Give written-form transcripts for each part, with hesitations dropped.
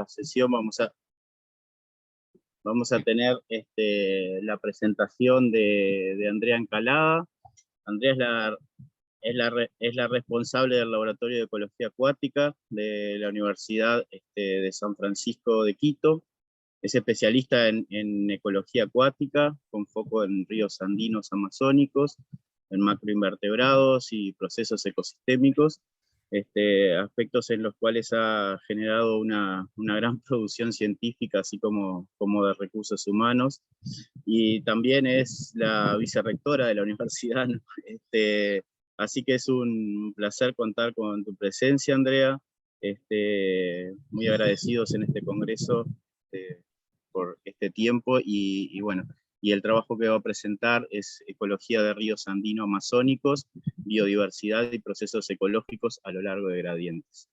Sesión vamos a tener la presentación de Andrea Encalada. Andrea es la responsable del Laboratorio de Ecología Acuática de la Universidad de San Francisco de Quito. Es especialista en ecología acuática, con foco en ríos andinos amazónicos, en macroinvertebrados y procesos ecosistémicos, aspectos en los cuales ha generado una gran producción científica, así como de recursos humanos, y también es la vicerrectora de la universidad, ¿no? Así que es un placer contar con tu presencia, Andrea, muy agradecidos en este congreso por este tiempo, y bueno, y el trabajo que va a presentar es Ecología de ríos andino-amazónicos, biodiversidad y procesos ecológicos a lo largo de gradientes.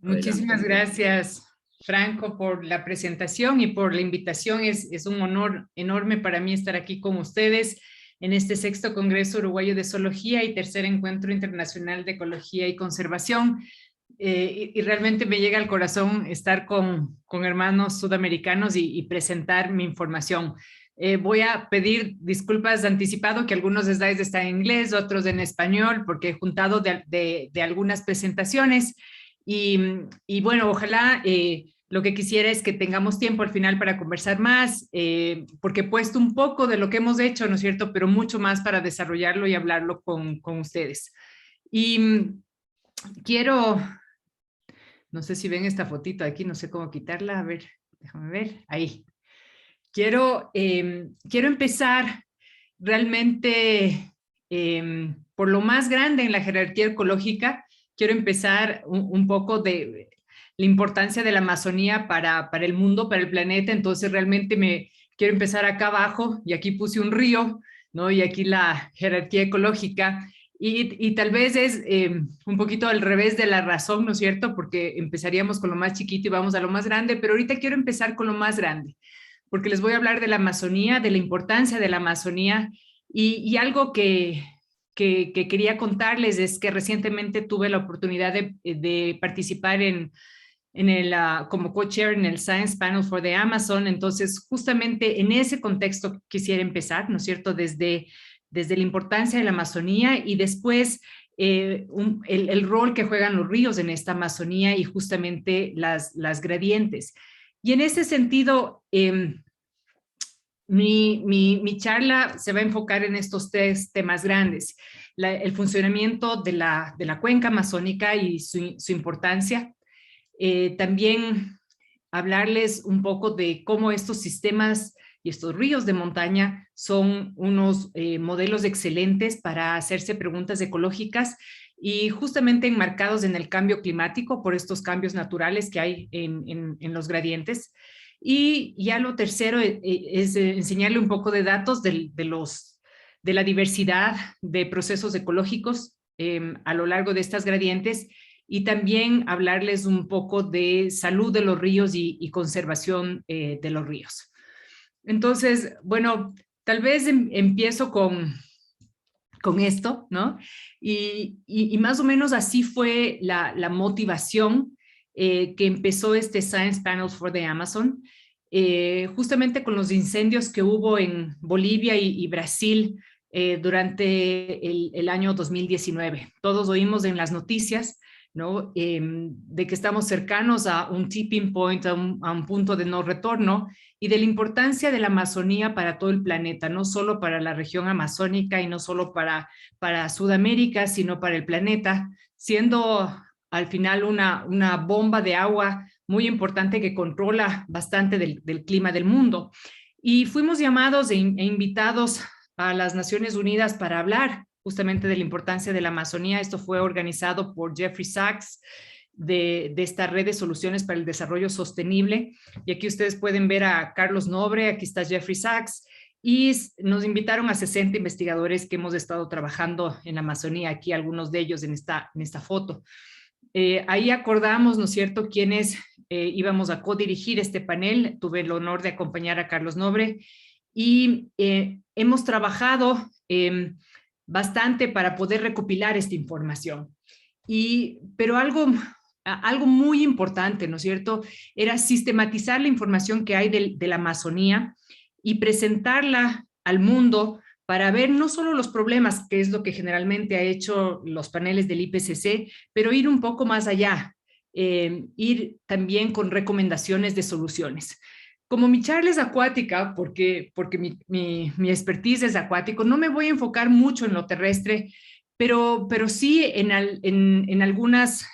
Muchísimas gracias, Franco, por la presentación y por la invitación. Es un honor enorme para mí estar aquí con ustedes en este 6º Congreso Uruguayo de Zoología y tercer Encuentro Internacional de Ecología y Conservación. Y realmente me llega al corazón estar con hermanos sudamericanos y presentar mi información. Voy a pedir disculpas de anticipado, que algunos slides están en inglés, otros en español, porque he juntado de algunas presentaciones. Y bueno, ojalá lo que quisiera es que tengamos tiempo al final para conversar más, porque he puesto un poco de lo que hemos hecho, ¿no es cierto?, pero mucho más para desarrollarlo y hablarlo con ustedes. Y quiero, no sé si ven esta fotito aquí, no sé cómo quitarla, a ver, déjame ver, ahí. Quiero empezar realmente por lo más grande en la jerarquía ecológica. Quiero empezar un poco de la importancia de la Amazonía para el mundo, para el planeta. Entonces realmente quiero empezar acá abajo, y aquí puse un río, ¿no? Y aquí la jerarquía ecológica. Y tal vez es un poquito al revés de la razón, ¿no es cierto? Porque empezaríamos con lo más chiquito y vamos a lo más grande, pero ahorita quiero empezar con lo más grande, porque les voy a hablar de la Amazonía, de la importancia de la Amazonía, y algo que quería contarles es que recientemente tuve la oportunidad de participar como co-chair en el Science Panel for the Amazon. Entonces justamente en ese contexto quisiera empezar, ¿no es cierto?, desde la importancia de la Amazonía, y después el rol que juegan los ríos en esta Amazonía y justamente las gradientes. Y en ese sentido, mi charla se va a enfocar en estos 3 temas grandes: el funcionamiento de la cuenca amazónica y su importancia. También hablarles un poco de cómo estos sistemas y estos ríos de montaña son unos modelos excelentes para hacerse preguntas ecológicas, y justamente enmarcados en el cambio climático por estos cambios naturales que hay en los gradientes. Y ya lo tercero es enseñarle un poco de datos de la diversidad de procesos ecológicos a lo largo de estas gradientes, y también hablarles un poco de salud de los ríos y conservación de los ríos. Entonces, bueno, tal vez empiezo con esto, ¿no? Y más o menos así fue la motivación que empezó este Science Panel for the Amazon, justamente con los incendios que hubo en Bolivia y Brasil durante el año 2019. Todos oímos en las noticias, ¿no?, de que estamos cercanos a un tipping point, a un punto de no retorno, y de la importancia de la Amazonía para todo el planeta, no solo para la región amazónica y no solo para Sudamérica, sino para el planeta, siendo al final una bomba de agua muy importante que controla bastante del clima del mundo. Y fuimos llamados e invitados a las Naciones Unidas para hablar justamente de la importancia de la Amazonía. Esto fue organizado por Jeffrey Sachs, de esta red de soluciones para el desarrollo sostenible. Y aquí ustedes pueden ver a Carlos Nobre, aquí está Jeffrey Sachs, y nos invitaron a 60 investigadores que hemos estado trabajando en la Amazonía, aquí algunos de ellos en esta foto. Ahí acordamos, ¿no es cierto?, quiénes íbamos a codirigir este panel. Tuve el honor de acompañar a Carlos Nobre, y hemos trabajado bastante para poder recopilar esta información. Pero algo algo muy importante, ¿no es cierto? Era sistematizar la información que hay de la Amazonía y presentarla al mundo para ver no solo los problemas, que es lo que generalmente ha hecho los paneles del IPCC, pero ir un poco más allá, ir también con recomendaciones de soluciones. Como mi charla es acuática, porque mi expertise es acuático, no me voy a enfocar mucho en lo terrestre, pero sí en algunas,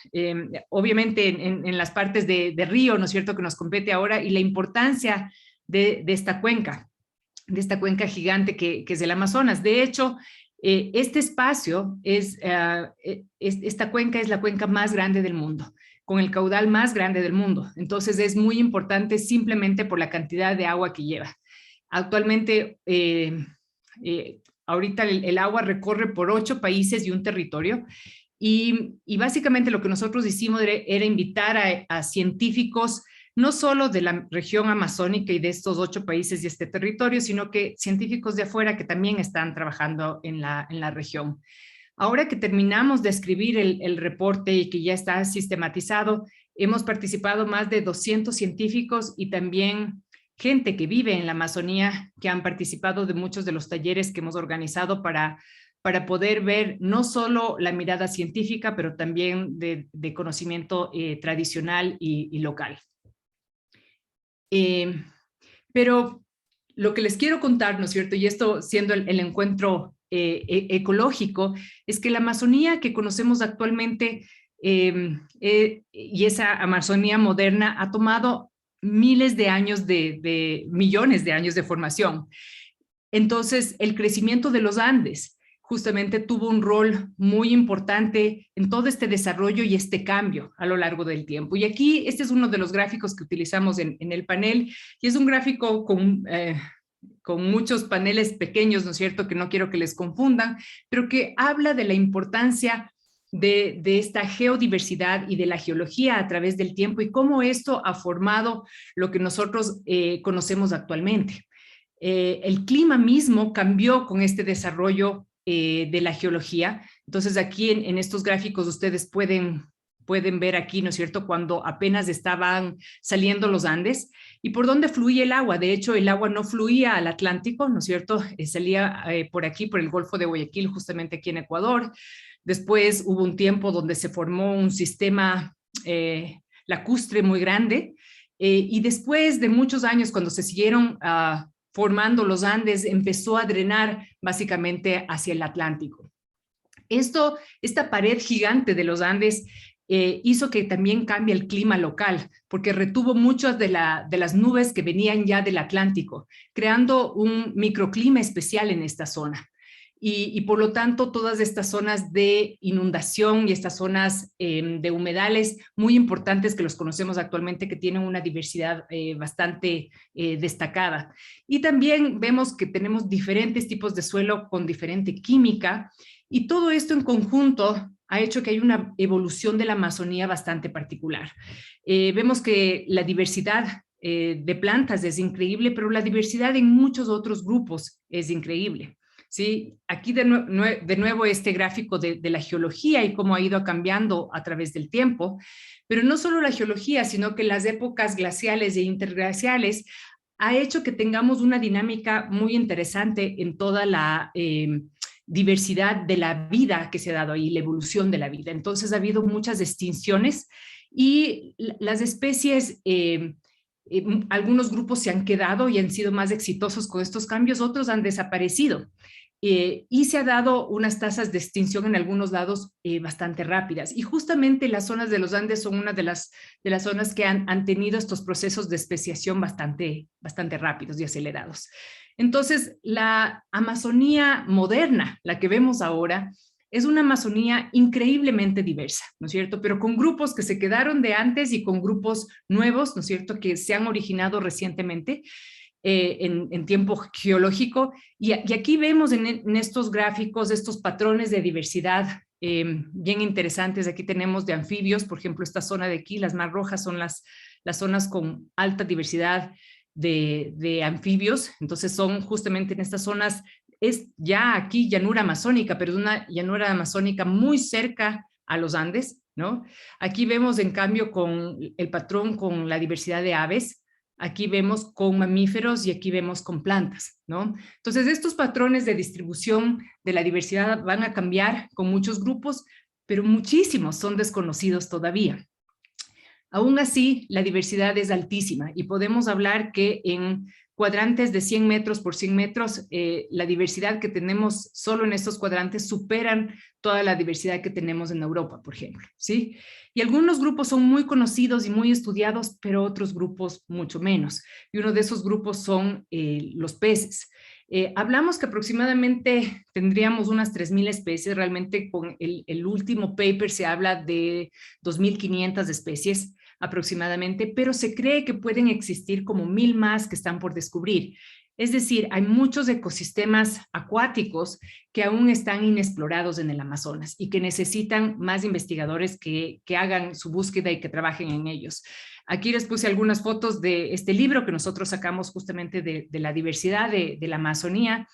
obviamente en las partes de río, ¿no es cierto?, que nos compete ahora, y la importancia de esta cuenca gigante que es el Amazonas. De hecho, este espacio esta cuenca es la cuenca más grande del mundo, con el caudal más grande del mundo. Entonces es muy importante simplemente por la cantidad de agua que lleva. Actualmente, ahorita el agua recorre por 8 países y un territorio, y básicamente lo que nosotros hicimos era invitar a científicos no solo de la región amazónica y de estos 8 países y este territorio, sino que científicos de afuera que también están trabajando en la región. Ahora que terminamos de escribir el reporte y que ya está sistematizado, hemos participado más de 200 científicos y también gente que vive en la Amazonía, que han participado de muchos de los talleres que hemos organizado para poder ver no solo la mirada científica, pero también de conocimiento tradicional y local. Pero lo que les quiero contar, ¿no es cierto?, y esto siendo el encuentro ecológico, es que la Amazonía que conocemos actualmente y esa Amazonía moderna ha tomado miles de años millones de años de formación. Entonces, el crecimiento de los Andes justamente tuvo un rol muy importante en todo este desarrollo y este cambio a lo largo del tiempo. Y aquí, este es uno de los gráficos que utilizamos en el panel, y es un gráfico con muchos paneles pequeños, ¿no es cierto?, que no quiero que les confundan, pero que habla de la importancia de esta geodiversidad y de la geología a través del tiempo y cómo esto ha formado lo que nosotros conocemos actualmente. El clima mismo cambió con este desarrollo de la geología. Entonces aquí en estos gráficos ustedes pueden ver aquí, ¿no es cierto?, cuando apenas estaban saliendo los Andes y por dónde fluía el agua. De hecho, el agua no fluía al Atlántico, ¿no es cierto? Salía por aquí, por el Golfo de Guayaquil, justamente aquí en Ecuador. Después hubo un tiempo donde se formó un sistema lacustre muy grande y después de muchos años, cuando se siguieron formando los Andes, empezó a drenar básicamente hacia el Atlántico. Esta pared gigante de los Andes hizo que también cambie el clima local, porque retuvo muchas de las nubes que venían ya del Atlántico, creando un microclima especial en esta zona. Y por lo tanto, todas estas zonas de inundación y estas zonas de humedales muy importantes que los conocemos actualmente, que tienen una diversidad bastante destacada. Y también vemos que tenemos diferentes tipos de suelo con diferente química, y todo esto en conjunto ha hecho que haya una evolución de la Amazonía bastante particular. Vemos que la diversidad de plantas es increíble, pero la diversidad en muchos otros grupos es increíble. ¿Sí? Aquí de nuevo este gráfico de la geología y cómo ha ido cambiando a través del tiempo, pero no solo la geología, sino que las épocas glaciales e interglaciales ha hecho que tengamos una dinámica muy interesante en toda la diversidad de la vida que se ha dado ahí, la evolución de la vida. Entonces ha habido muchas extinciones y las especies... algunos grupos se han quedado y han sido más exitosos con estos cambios, otros han desaparecido. Y se ha dado unas tasas de extinción en algunos lados bastante rápidas. Y justamente las zonas de los Andes son una de las zonas que han tenido estos procesos de especiación bastante rápidos y acelerados. Entonces, la Amazonía moderna, la que vemos ahora, es una Amazonía increíblemente diversa, ¿no es cierto? Pero con grupos que se quedaron de antes y con grupos nuevos, ¿no es cierto?, que se han originado recientemente en tiempo geológico. Y aquí vemos en estos gráficos estos patrones de diversidad bien interesantes. Aquí tenemos de anfibios, por ejemplo, esta zona de aquí, las más rojas son las zonas con alta diversidad de anfibios. Entonces son justamente en estas zonas, es ya aquí llanura amazónica, pero es una llanura amazónica muy cerca a los Andes, ¿no? Aquí vemos, en cambio, con el patrón con la diversidad de aves, aquí vemos con mamíferos y aquí vemos con plantas, ¿no? Entonces, estos patrones de distribución de la diversidad van a cambiar con muchos grupos, pero muchísimos son desconocidos todavía. Aún así, la diversidad es altísima y podemos hablar que en cuadrantes de 100 metros por 100 metros, la diversidad que tenemos solo en estos cuadrantes superan toda la diversidad que tenemos en Europa, por ejemplo, ¿sí? Y algunos grupos son muy conocidos y muy estudiados, pero otros grupos mucho menos. Y uno de esos grupos son los peces. Hablamos que aproximadamente tendríamos unas 3.000 especies, realmente con el último paper se habla de 2.500 especies aproximadamente, pero se cree que pueden existir como 1.000 más que están por descubrir. Es decir, hay muchos ecosistemas acuáticos que aún están inexplorados en el Amazonas y que necesitan más investigadores que hagan su búsqueda y que trabajen en ellos. Aquí les puse algunas fotos de este libro que nosotros sacamos justamente de la diversidad de la Amazonía.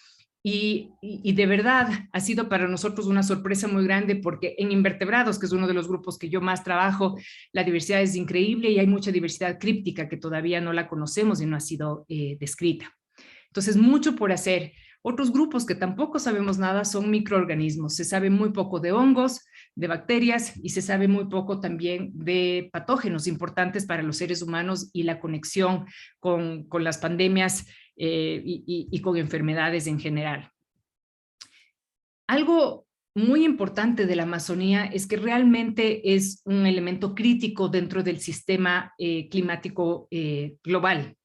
Y de verdad ha sido para nosotros una sorpresa muy grande porque en invertebrados, que es uno de los grupos que yo más trabajo, la diversidad es increíble y hay mucha diversidad críptica que todavía no la conocemos y no ha sido descrita. Entonces, mucho por hacer. Otros grupos que tampoco sabemos nada son microorganismos. Se sabe muy poco de hongos, de bacterias y se sabe muy poco también de patógenos importantes para los seres humanos y la conexión con las pandemias y con enfermedades en general. Algo muy importante de la Amazonía es que realmente es un elemento crítico dentro del sistema climático global.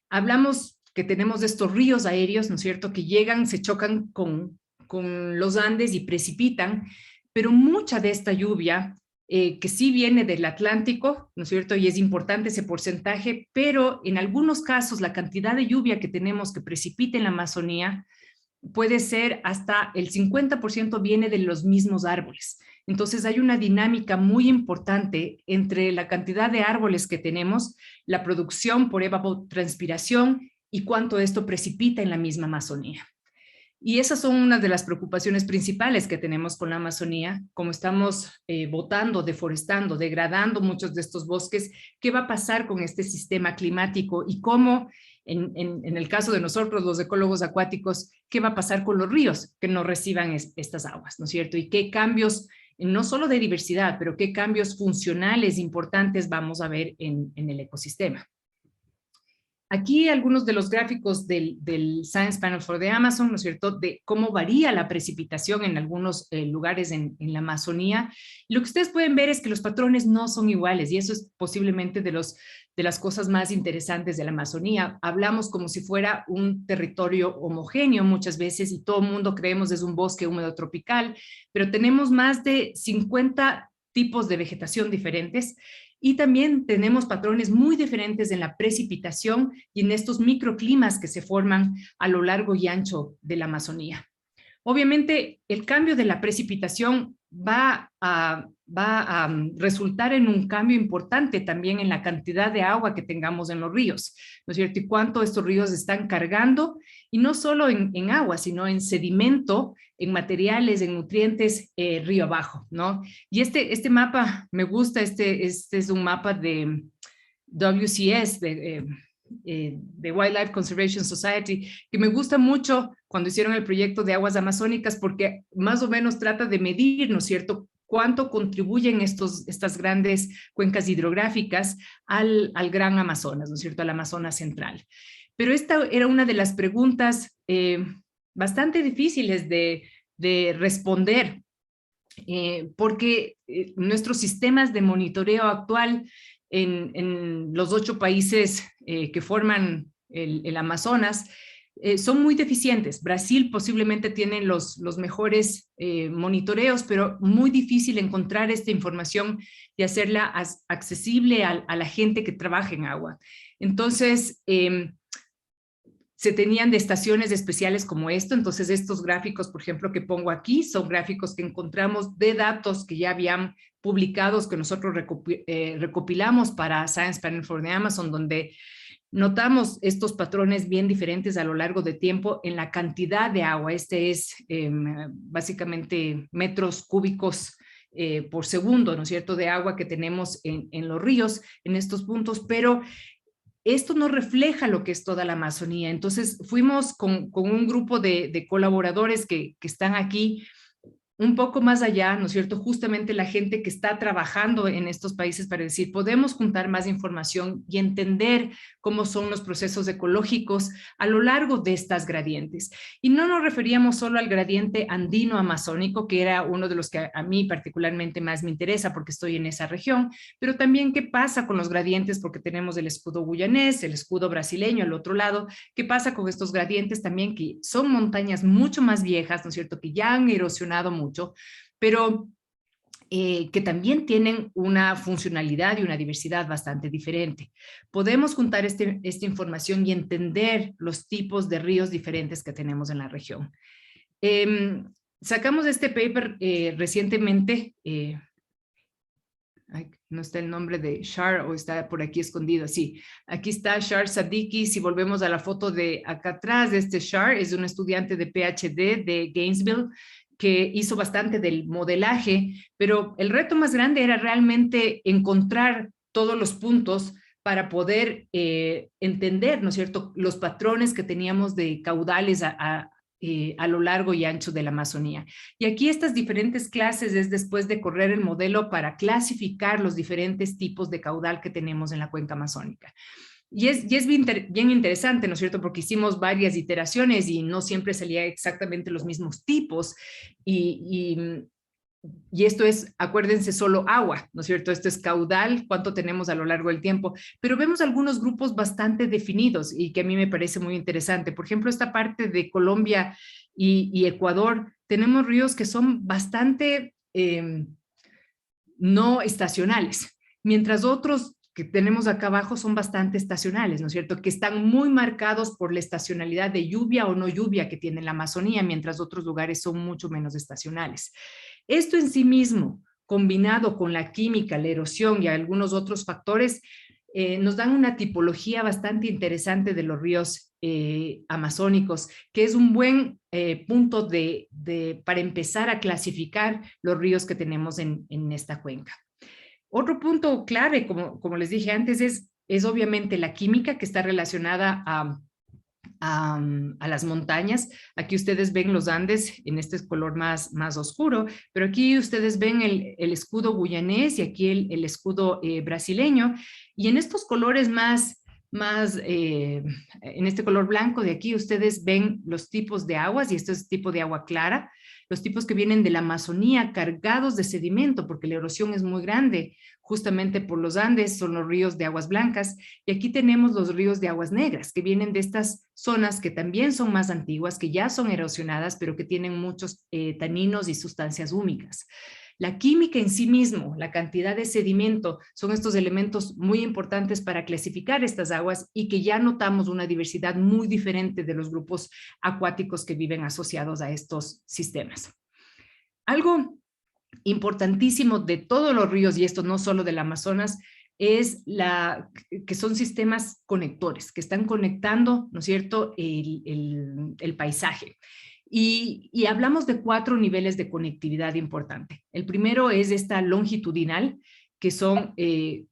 Hablamos que tenemos estos ríos aéreos, ¿no es cierto?, que llegan, se chocan con los Andes y precipitan, pero mucha de esta lluvia, que sí viene del Atlántico, ¿no es cierto?, y es importante ese porcentaje, pero en algunos casos la cantidad de lluvia que tenemos que precipita en la Amazonía puede ser hasta el 50% viene de los mismos árboles. Entonces hay una dinámica muy importante entre la cantidad de árboles que tenemos, la producción por evapotranspiración y cuánto esto precipita en la misma Amazonía. Y esas son una de las preocupaciones principales que tenemos con la Amazonía, como estamos botando, deforestando, degradando muchos de estos bosques, ¿qué va a pasar con este sistema climático y cómo, en el caso de nosotros, los ecólogos acuáticos, qué va a pasar con los ríos que no reciban estas aguas, ¿no es cierto? Y qué cambios, no solo de diversidad, pero qué cambios funcionales importantes vamos a ver en el ecosistema. Aquí algunos de los gráficos del Science Panel for the Amazon, ¿no es cierto?, de cómo varía la precipitación en algunos lugares en la Amazonía. Lo que ustedes pueden ver es que los patrones no son iguales y eso es posiblemente de las cosas más interesantes de la Amazonía. Hablamos como si fuera un territorio homogéneo muchas veces y todo el mundo creemos es un bosque húmedo tropical, pero tenemos más de 50 tipos de vegetación diferentes. Y también tenemos patrones muy diferentes en la precipitación y en estos microclimas que se forman a lo largo y ancho de la Amazonía. Obviamente, el cambio de la precipitación va a resultar en un cambio importante también en la cantidad de agua que tengamos en los ríos, ¿no es cierto? Y cuánto estos ríos están cargando, y no solo en agua, sino en sedimento, en materiales, en nutrientes, río abajo, ¿no? Y este mapa me gusta, este es un mapa de WCS, de Wildlife Conservation Society, que me gusta mucho cuando hicieron el proyecto de aguas amazónicas, porque más o menos trata de medir, ¿no es cierto?, cuánto contribuyen estas grandes cuencas hidrográficas al Gran Amazonas, ¿no es cierto?, al Amazonas central. Pero esta era una de las preguntas bastante difíciles de responder, porque nuestros sistemas de monitoreo actual en los 8 países que forman el Amazonas son muy deficientes. Brasil posiblemente tiene los mejores monitoreos, pero muy difícil encontrar esta información y hacerla accesible a la gente que trabaja en agua. Entonces, se tenían de estaciones especiales como esto. Entonces estos gráficos, por ejemplo, que pongo aquí, son gráficos que encontramos de datos que ya habían publicados, que nosotros recopilamos para Science Panel for the Amazon, donde notamos estos patrones bien diferentes a lo largo de tiempo en la cantidad de agua. Este es básicamente metros cúbicos por segundo, ¿no es cierto?, de agua que tenemos en los ríos, en estos puntos, pero esto no refleja lo que es toda la Amazonía. Entonces fuimos con un grupo de colaboradores que están aquí un poco más allá, ¿no es cierto? Justamente la gente que está trabajando en estos países para decir, podemos juntar más información y entender cómo son los procesos ecológicos a lo largo de estas gradientes. Y no nos referíamos solo al gradiente andino-amazónico, que era uno de los que a mí particularmente más me interesa porque estoy en esa región, pero también qué pasa con los gradientes, porque tenemos el escudo guyanés, el escudo brasileño al otro lado, qué pasa con estos gradientes también que son montañas mucho más viejas, ¿no es cierto?, que ya han erosionado mucho, pero que también tienen una funcionalidad y una diversidad bastante diferente. Podemos juntar esta información y entender los tipos de ríos diferentes que tenemos en la región. Sacamos este paper recientemente, no está el nombre de Shar o está por aquí escondido, sí, aquí está Shar Sadiki. Si volvemos a la foto de acá atrás, de este Shar es un estudiante de PhD de Gainesville, que hizo bastante del modelaje, pero el reto más grande era realmente encontrar todos los puntos para poder entender, ¿no es cierto?, los patrones que teníamos de caudales a lo largo y ancho de la Amazonía. Y aquí estas diferentes clases es después de correr el modelo para clasificar los diferentes tipos de caudal que tenemos en la cuenca amazónica. Y es bien interesante, ¿no es cierto?, porque hicimos varias iteraciones y no siempre salía exactamente los mismos tipos. Y esto es, acuérdense, solo agua, ¿no es cierto? Esto es caudal, cuánto tenemos a lo largo del tiempo. Pero vemos algunos grupos bastante definidos y que a mí me parece muy interesante. Por ejemplo, esta parte de Colombia y Ecuador, tenemos ríos que son bastante no estacionales, mientras otros que tenemos acá abajo son bastante estacionales, ¿no es cierto?, que están muy marcados por la estacionalidad de lluvia o no lluvia que tiene la Amazonía, mientras otros lugares son mucho menos estacionales. Esto en sí mismo, combinado con la química, la erosión y algunos otros factores, nos dan una tipología bastante interesante de los ríos amazónicos, que es un buen punto para empezar a clasificar los ríos que tenemos en esta cuenca. Otro punto clave, como les dije antes, es obviamente la química que está relacionada a las montañas. Aquí ustedes ven los Andes en este color más oscuro, pero aquí ustedes ven el escudo guyanés y aquí el escudo brasileño. Y en estos colores en este color blanco de aquí ustedes ven los tipos de aguas, y este es tipo de agua clara, los tipos que vienen de la Amazonía cargados de sedimento, porque la erosión es muy grande, justamente por los Andes, son los ríos de aguas blancas, y aquí tenemos los ríos de aguas negras, que vienen de estas zonas que también son más antiguas, que ya son erosionadas, pero que tienen muchos taninos y sustancias húmicas. La química en sí mismo, la cantidad de sedimento, son estos elementos muy importantes para clasificar estas aguas y que ya notamos una diversidad muy diferente de los grupos acuáticos que viven asociados a estos sistemas. Algo importantísimo de todos los ríos, y esto no solo del Amazonas, es que son sistemas conectores, que están conectando, ¿no es cierto?, el paisaje. Y hablamos de 4 niveles de conectividad importante. El primero es esta longitudinal, que son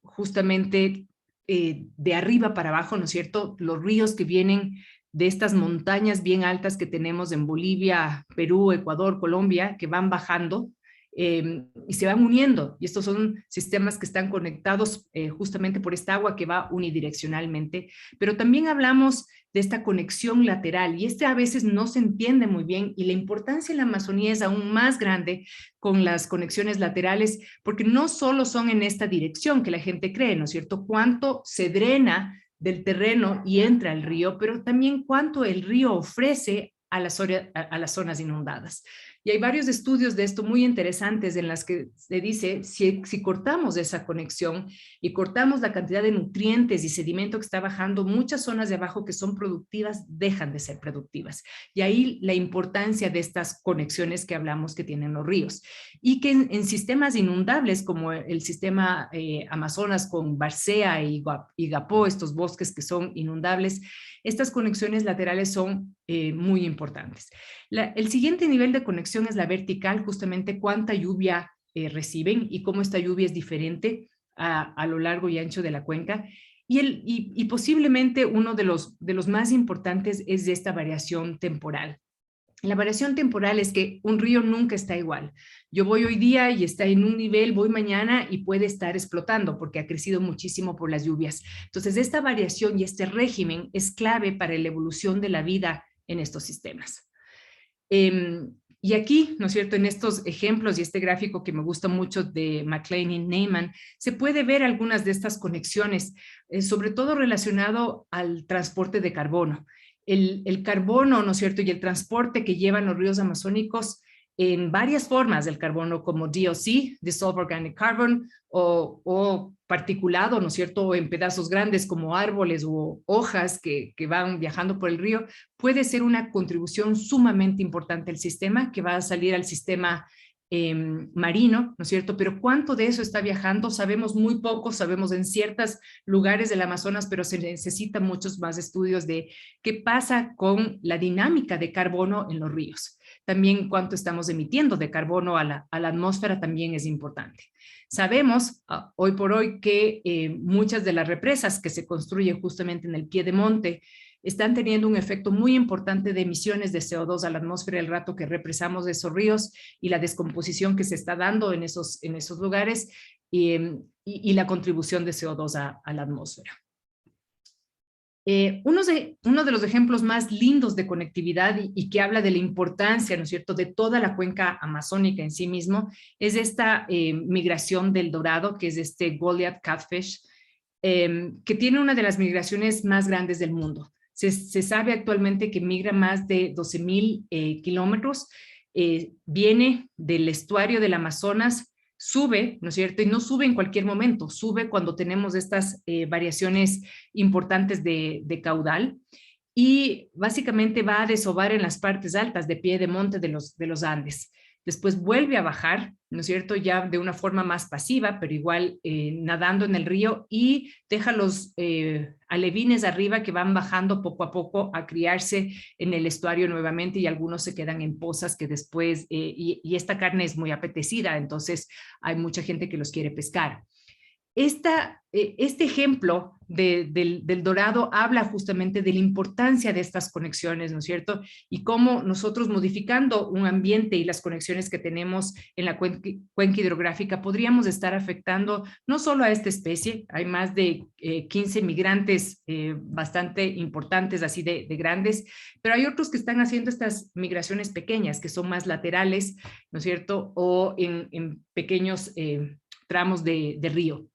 justamente de arriba para abajo, ¿no es cierto?, los ríos que vienen de estas montañas bien altas que tenemos en Bolivia, Perú, Ecuador, Colombia, que van bajando y se van uniendo. Y estos son sistemas que están conectados justamente por esta agua que va unidireccionalmente. Pero también hablamos de esta conexión lateral, y a veces no se entiende muy bien, y la importancia en la Amazonía es aún más grande con las conexiones laterales, porque no solo son en esta dirección que la gente cree, ¿no es cierto?, cuánto se drena del terreno y entra al río, pero también cuánto el río ofrece a las zonas inundadas. Y hay varios estudios de esto muy interesantes en las que se dice, si cortamos esa conexión y cortamos la cantidad de nutrientes y sedimento que está bajando, muchas zonas de abajo que son productivas dejan de ser productivas. Y ahí la importancia de estas conexiones que hablamos que tienen los ríos. Y que en sistemas inundables como el sistema Amazonas con Barcea y Igapó, estos bosques que son inundables, estas conexiones laterales son muy importantes. El siguiente nivel de conexión es la vertical, justamente cuánta lluvia reciben y cómo esta lluvia es diferente a lo largo y ancho de la cuenca. Y posiblemente uno de los más importantes es de esta variación temporal. La variación temporal es que un río nunca está igual. Yo voy hoy día y está en un nivel, voy mañana y puede estar explotando porque ha crecido muchísimo por las lluvias. Entonces, esta variación y este régimen es clave para la evolución de la vida en estos sistemas. Y aquí, ¿no es cierto?, en estos ejemplos y este gráfico que me gusta mucho de McLean y Neyman, se puede ver algunas de estas conexiones, sobre todo relacionado al transporte de carbono. El carbono, ¿no es cierto?, y el transporte que llevan los ríos amazónicos en varias formas del carbono, como DOC, Dissolved Organic Carbon, o particulado, ¿no es cierto?, o en pedazos grandes como árboles o hojas que van viajando por el río, puede ser una contribución sumamente importante al sistema, que va a salir al sistema marino, ¿no es cierto? Pero ¿cuánto de eso está viajando? Sabemos muy poco, sabemos en ciertos lugares del Amazonas, pero se necesitan muchos más estudios de qué pasa con la dinámica de carbono en los ríos. También cuánto estamos emitiendo de carbono a la atmósfera también es importante. Sabemos hoy por hoy que muchas de las represas que se construyen justamente en el pie de monte están teniendo un efecto muy importante de emisiones de CO2 a la atmósfera el rato que represamos esos ríos y la descomposición que se está dando en esos lugares y la contribución de CO2 a la atmósfera. Uno de los ejemplos más lindos de conectividad y que habla de la importancia, ¿no es cierto?, de toda la cuenca amazónica en sí mismo, es esta migración del dorado, que es este Goliath Catfish, que tiene una de las migraciones más grandes del mundo. Se sabe actualmente que migra más de 12,000 kilómetros, viene del estuario del Amazonas, sube, ¿no es cierto? Y no sube en cualquier momento, sube cuando tenemos estas variaciones importantes de caudal y básicamente va a desovar en las partes altas de pie de monte de los Andes. Después vuelve a bajar, ¿no es cierto?, ya de una forma más pasiva, pero igual nadando en el río y deja los alevines arriba que van bajando poco a poco a criarse en el estuario nuevamente y algunos se quedan en pozas que después, y esta carne es muy apetecida, entonces hay mucha gente que los quiere pescar. Este ejemplo del dorado habla justamente de la importancia de estas conexiones, ¿no es cierto? Y cómo nosotros modificando un ambiente y las conexiones que tenemos en la cuenca hidrográfica podríamos estar afectando no solo a esta especie, hay más de 15 migrantes bastante importantes, así de grandes, pero hay otros que están haciendo estas migraciones pequeñas, que son más laterales, ¿no es cierto? O en pequeños tramos de río.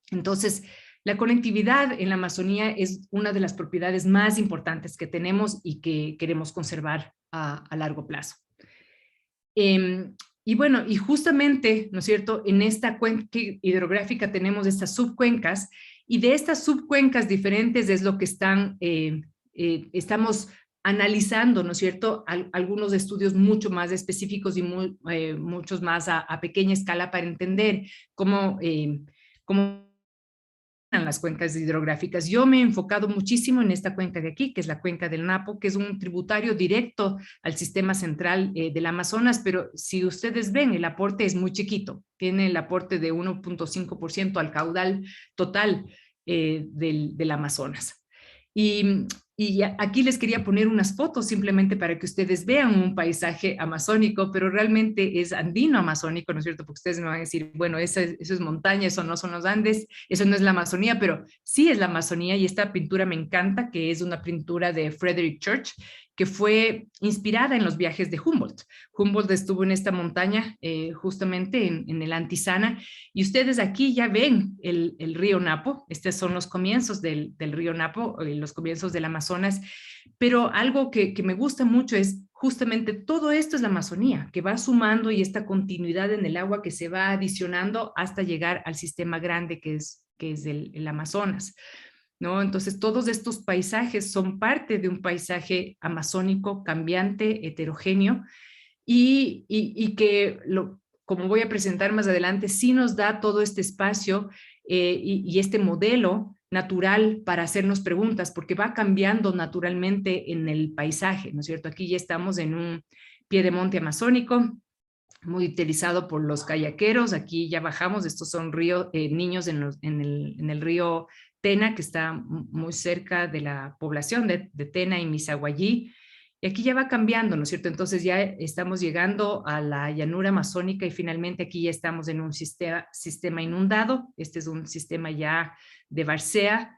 Entonces, la conectividad en la Amazonía es una de las propiedades más importantes que tenemos y que queremos conservar a largo plazo. Y bueno, y justamente, ¿no es cierto?, en esta cuenca hidrográfica tenemos estas subcuencas y de estas subcuencas diferentes es lo que estamos analizando, ¿no es cierto?, algunos estudios mucho más específicos y muchos más a pequeña escala para entender cómo en las cuencas hidrográficas. Yo me he enfocado muchísimo en esta cuenca de aquí, que es la cuenca del Napo, que es un tributario directo al sistema central del Amazonas, pero si ustedes ven, el aporte es muy chiquito, tiene el aporte de 1.5% al caudal total del Amazonas. Y aquí les quería poner unas fotos simplemente para que ustedes vean un paisaje amazónico, pero realmente es andino-amazónico, ¿no es cierto? Porque ustedes me van a decir, bueno, eso es montaña, eso no son los Andes, eso no es la Amazonía, pero sí es la Amazonía y esta pintura me encanta, que es una pintura de Frederick Church, que fue inspirada en los viajes de Humboldt. Humboldt estuvo en esta montaña justamente en el Antisana y ustedes aquí ya ven el río Napo. Estos son los comienzos del río Napo, los comienzos del Amazonas, pero algo que me gusta mucho es justamente todo esto es la Amazonía, que va sumando y esta continuidad en el agua que se va adicionando hasta llegar al sistema grande que es el Amazonas, ¿no? Entonces, todos estos paisajes son parte de un paisaje amazónico cambiante, heterogéneo, y que, como voy a presentar más adelante, sí nos da todo este espacio y este modelo natural para hacernos preguntas, porque va cambiando naturalmente en el paisaje, ¿no es cierto? Aquí ya estamos en un pie de monte amazónico, muy utilizado por los kayakeros. Aquí ya bajamos, estos son niños en el río Tena, que está muy cerca de la población de Tena y Misaguayí. Y aquí ya va cambiando, ¿no es cierto? Entonces ya estamos llegando a la llanura amazónica y finalmente aquí ya estamos en un sistema inundado. Este es un sistema ya de Barcea,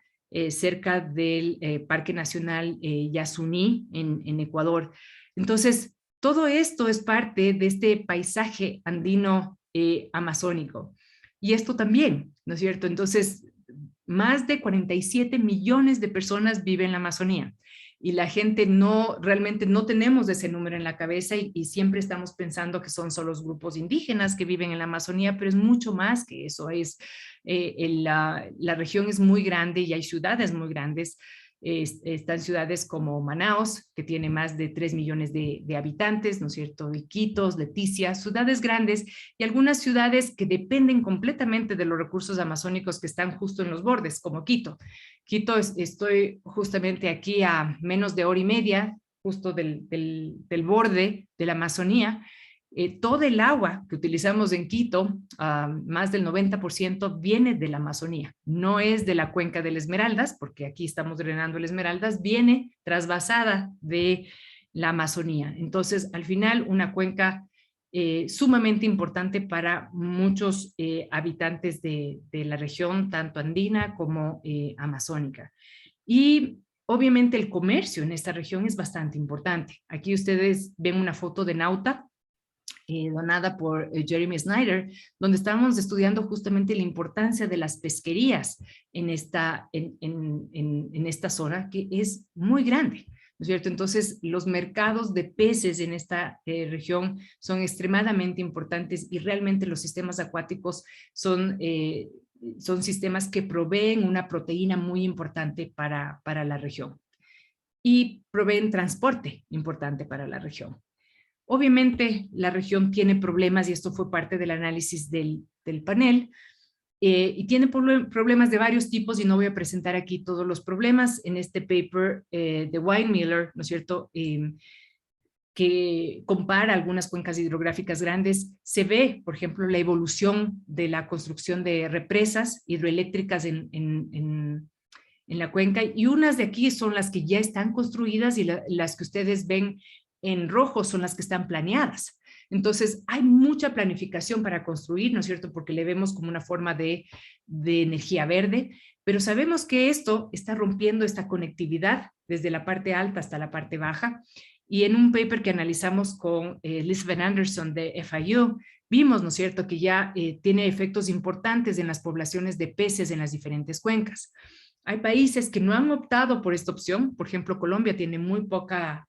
cerca del Parque Nacional Yasuní en Ecuador. Entonces, todo esto es parte de este paisaje andino amazónico. Y esto también, ¿no es cierto? Entonces, más de 47 millones de personas viven en la Amazonía y la gente realmente no tenemos ese número en la cabeza y siempre estamos pensando que son solo los grupos indígenas que viven en la Amazonía, pero es mucho más que eso. La región es muy grande y hay ciudades muy grandes. Están ciudades como Manaos, que tiene más de 3 millones de habitantes, ¿no es cierto? Iquitos, Leticia, ciudades grandes y algunas ciudades que dependen completamente de los recursos amazónicos que están justo en los bordes, como Quito. Quito, estoy justamente aquí a menos de hora y media, justo del borde de la Amazonía. Todo el agua que utilizamos en Quito, más del 90% viene de la Amazonía, no es de la cuenca del Esmeraldas, porque aquí estamos drenando el Esmeraldas, viene trasvasada de la Amazonía. Entonces, al final, una cuenca sumamente importante para muchos habitantes de la región, tanto andina como amazónica. Y obviamente el comercio en esta región es bastante importante. Aquí ustedes ven una foto de Nauta, donada por Jeremy Snyder, donde estábamos estudiando justamente la importancia de las pesquerías en esta zona, que es muy grande, ¿no es cierto? Entonces, los mercados de peces en esta región son extremadamente importantes y realmente los sistemas acuáticos son sistemas que proveen una proteína muy importante para la región y proveen transporte importante para la región. Obviamente la región tiene problemas y esto fue parte del análisis del panel y tiene problemas de varios tipos y no voy a presentar aquí todos los problemas en este paper de Weinmiller, ¿no es cierto? Que compara algunas cuencas hidrográficas grandes, se ve, por ejemplo, la evolución de la construcción de represas hidroeléctricas en la cuenca y unas de aquí son las que ya están construidas y las que ustedes ven en rojo son las que están planeadas. Entonces, hay mucha planificación para construir, ¿no es cierto? Porque le vemos como una forma de energía verde, pero sabemos que esto está rompiendo esta conectividad desde la parte alta hasta la parte baja. Y en un paper que analizamos con Elizabeth Anderson de FIU, vimos, ¿no es cierto?, que ya tiene efectos importantes en las poblaciones de peces en las diferentes cuencas. Hay países que no han optado por esta opción. Por ejemplo, Colombia tiene muy poca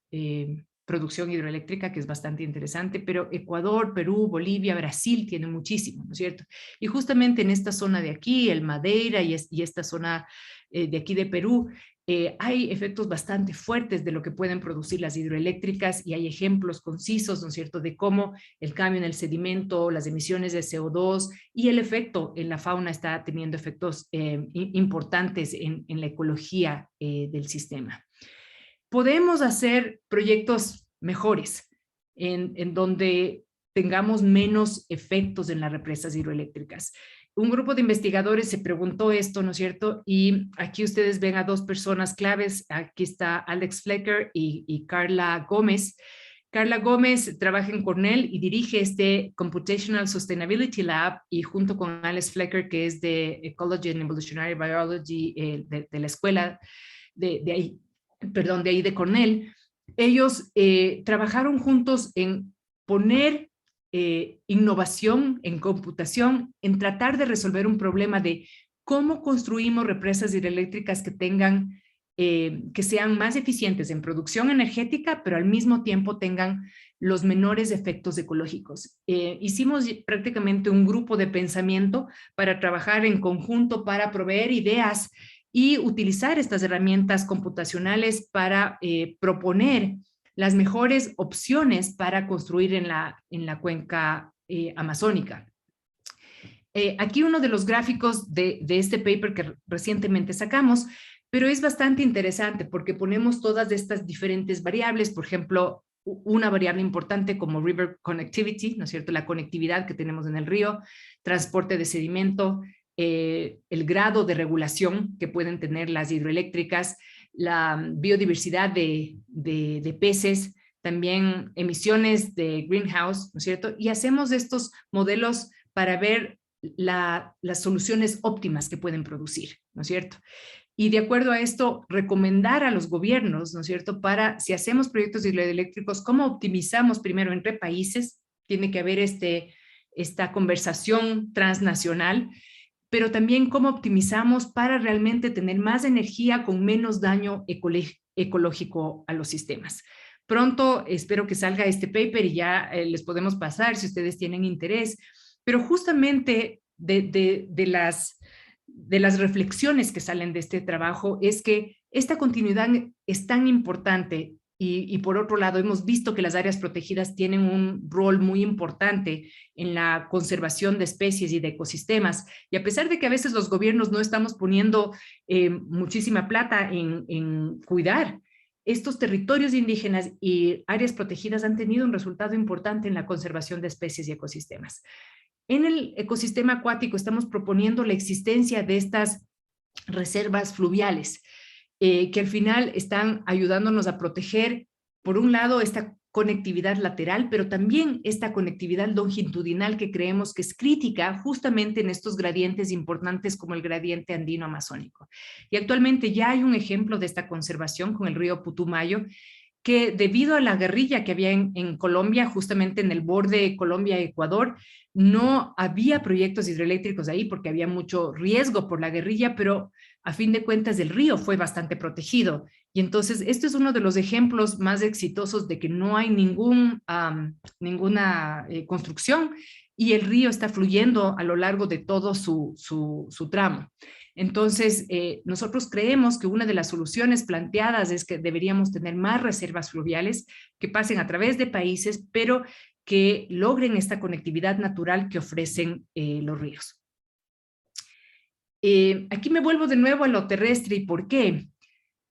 producción hidroeléctrica, que es bastante interesante, pero Ecuador, Perú, Bolivia, Brasil tienen muchísimo, ¿no es cierto? Y justamente en esta zona de aquí, el Madeira y esta zona de aquí de Perú, hay efectos bastante fuertes de lo que pueden producir las hidroeléctricas y hay ejemplos concisos, ¿no es cierto?, de cómo el cambio en el sedimento, las emisiones de CO2 y el efecto en la fauna está teniendo efectos importantes en la ecología del sistema. Podemos hacer proyectos mejores en donde tengamos menos efectos en las represas hidroeléctricas. Un grupo de investigadores se preguntó esto, ¿no es cierto? Y aquí ustedes ven a dos personas claves. Aquí está Alex Flecker y Carla Gómez. Carla Gómez trabaja en Cornell y dirige este Computational Sustainability Lab y junto con Alex Flecker, que es de Ecology and Evolutionary Biology de la escuela de ahí de Cornell, ellos trabajaron juntos en poner innovación en computación, en tratar de resolver un problema de cómo construimos represas hidroeléctricas que sean más eficientes en producción energética, pero al mismo tiempo tengan los menores efectos ecológicos. Hicimos prácticamente un grupo de pensamiento para trabajar en conjunto, para proveer ideas y utilizar estas herramientas computacionales para proponer las mejores opciones para construir en la cuenca amazónica. Aquí uno de los gráficos de este paper que recientemente sacamos, pero es bastante interesante porque ponemos todas estas diferentes variables. Por ejemplo, una variable importante como river connectivity, ¿no es cierto? La conectividad que tenemos en el río, transporte de sedimento, el grado de regulación que pueden tener las hidroeléctricas, la biodiversidad de peces, también emisiones de greenhouse, ¿no es cierto? Y hacemos estos modelos para ver las soluciones óptimas que pueden producir, ¿no es cierto? Y de acuerdo a esto, recomendar a los gobiernos, ¿no es cierto?, para, si hacemos proyectos hidroeléctricos, cómo optimizamos primero entre países, tiene que haber esta conversación transnacional, pero también cómo optimizamos para realmente tener más energía con menos daño ecológico a los sistemas. Pronto espero que salga este paper y ya les podemos pasar si ustedes tienen interés, pero justamente de las reflexiones que salen de este trabajo es que esta continuidad es tan importante y por otro lado hemos visto que las áreas protegidas tienen un rol muy importante en la conservación de especies y de ecosistemas, y a pesar de que a veces los gobiernos no estamos poniendo muchísima plata en cuidar, estos territorios indígenas y áreas protegidas han tenido un resultado importante en la conservación de especies y ecosistemas. En el ecosistema acuático estamos proponiendo la existencia de estas reservas fluviales, que al final están ayudándonos a proteger, por un lado, esta conectividad lateral, pero también esta conectividad longitudinal que creemos que es crítica justamente en estos gradientes importantes como el gradiente andino amazónico. Y actualmente ya hay un ejemplo de esta conservación con el río Putumayo, que debido a la guerrilla que había en Colombia, justamente en el borde Colombia-Ecuador, no había proyectos hidroeléctricos ahí porque había mucho riesgo por la guerrilla, pero a fin de cuentas el río fue bastante protegido. Y entonces este es uno de los ejemplos más exitosos de que no hay ninguna construcción y el río está fluyendo a lo largo de todo su tramo. Entonces, nosotros creemos que una de las soluciones planteadas es que deberíamos tener más reservas fluviales que pasen a través de países, pero que logren esta conectividad natural que ofrecen los ríos. Aquí me vuelvo de nuevo a lo terrestre. ¿Y por qué?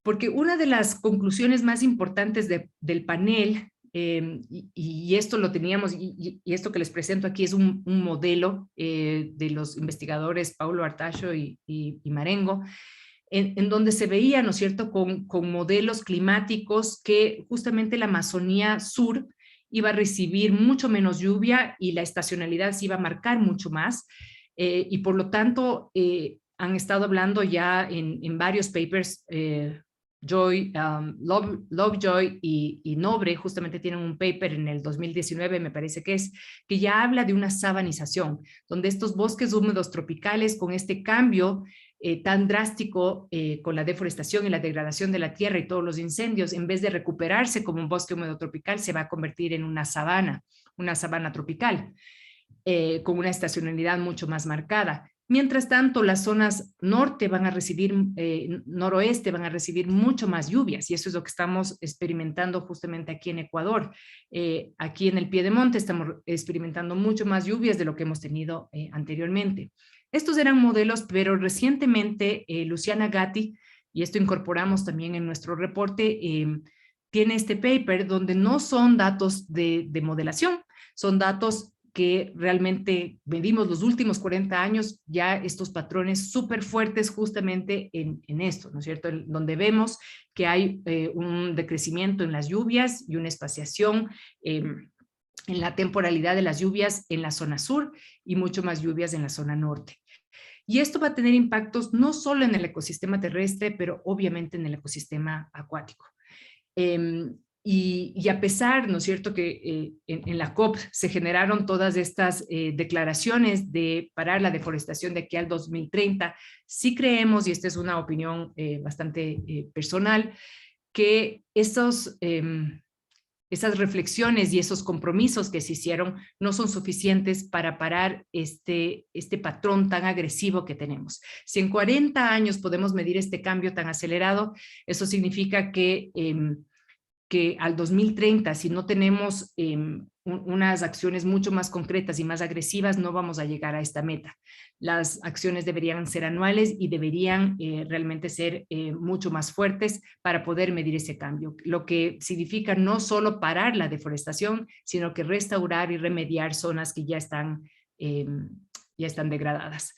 Porque una de las conclusiones más importantes del panel, y esto lo teníamos, y esto que les presento aquí es un modelo de los investigadores Paulo Artacho y Marengo, en donde se veía, ¿no es cierto?, con modelos climáticos que justamente la Amazonía Sur iba a recibir mucho menos lluvia y la estacionalidad se iba a marcar mucho más, y por lo tanto han estado hablando ya en varios papers, Lovejoy y Nobre justamente tienen un paper en el 2019, me parece que ya habla de una sabanización, donde estos bosques húmedos tropicales con este cambio tan drástico con la deforestación y la degradación de la tierra y todos los incendios, en vez de recuperarse como un bosque húmedo tropical, se va a convertir en una sabana tropical, con una estacionalidad mucho más marcada. Mientras tanto, las zonas norte van a recibir, noroeste van a recibir mucho más lluvias, y eso es lo que estamos experimentando justamente aquí en Ecuador. Aquí en el Piedemonte estamos experimentando mucho más lluvias de lo que hemos tenido anteriormente. Estos eran modelos, pero recientemente Luciana Gatti, y esto incorporamos también en nuestro reporte, tiene este paper donde no son datos de modelación, son datos que realmente medimos los últimos 40 años, ya estos patrones súper fuertes justamente en esto, ¿no es cierto? Donde vemos que hay un decrecimiento en las lluvias y una espaciación en la temporalidad de las lluvias en la zona sur y mucho más lluvias en la zona norte. Y esto va a tener impactos no solo en el ecosistema terrestre, pero obviamente en el ecosistema acuático. Y a pesar, ¿no es cierto?, que en la COP se generaron todas estas declaraciones de parar la deforestación de aquí al 2030, sí creemos, y esta es una opinión bastante personal, que esas reflexiones y esos compromisos que se hicieron no son suficientes para parar este patrón tan agresivo que tenemos. Si en 40 años podemos medir este cambio tan acelerado, eso significa que al 2030, si no tenemos unas acciones mucho más concretas y más agresivas, no vamos a llegar a esta meta. Las acciones deberían ser anuales y deberían realmente ser mucho más fuertes para poder medir ese cambio, lo que significa no solo parar la deforestación, sino que restaurar y remediar zonas que ya están degradadas.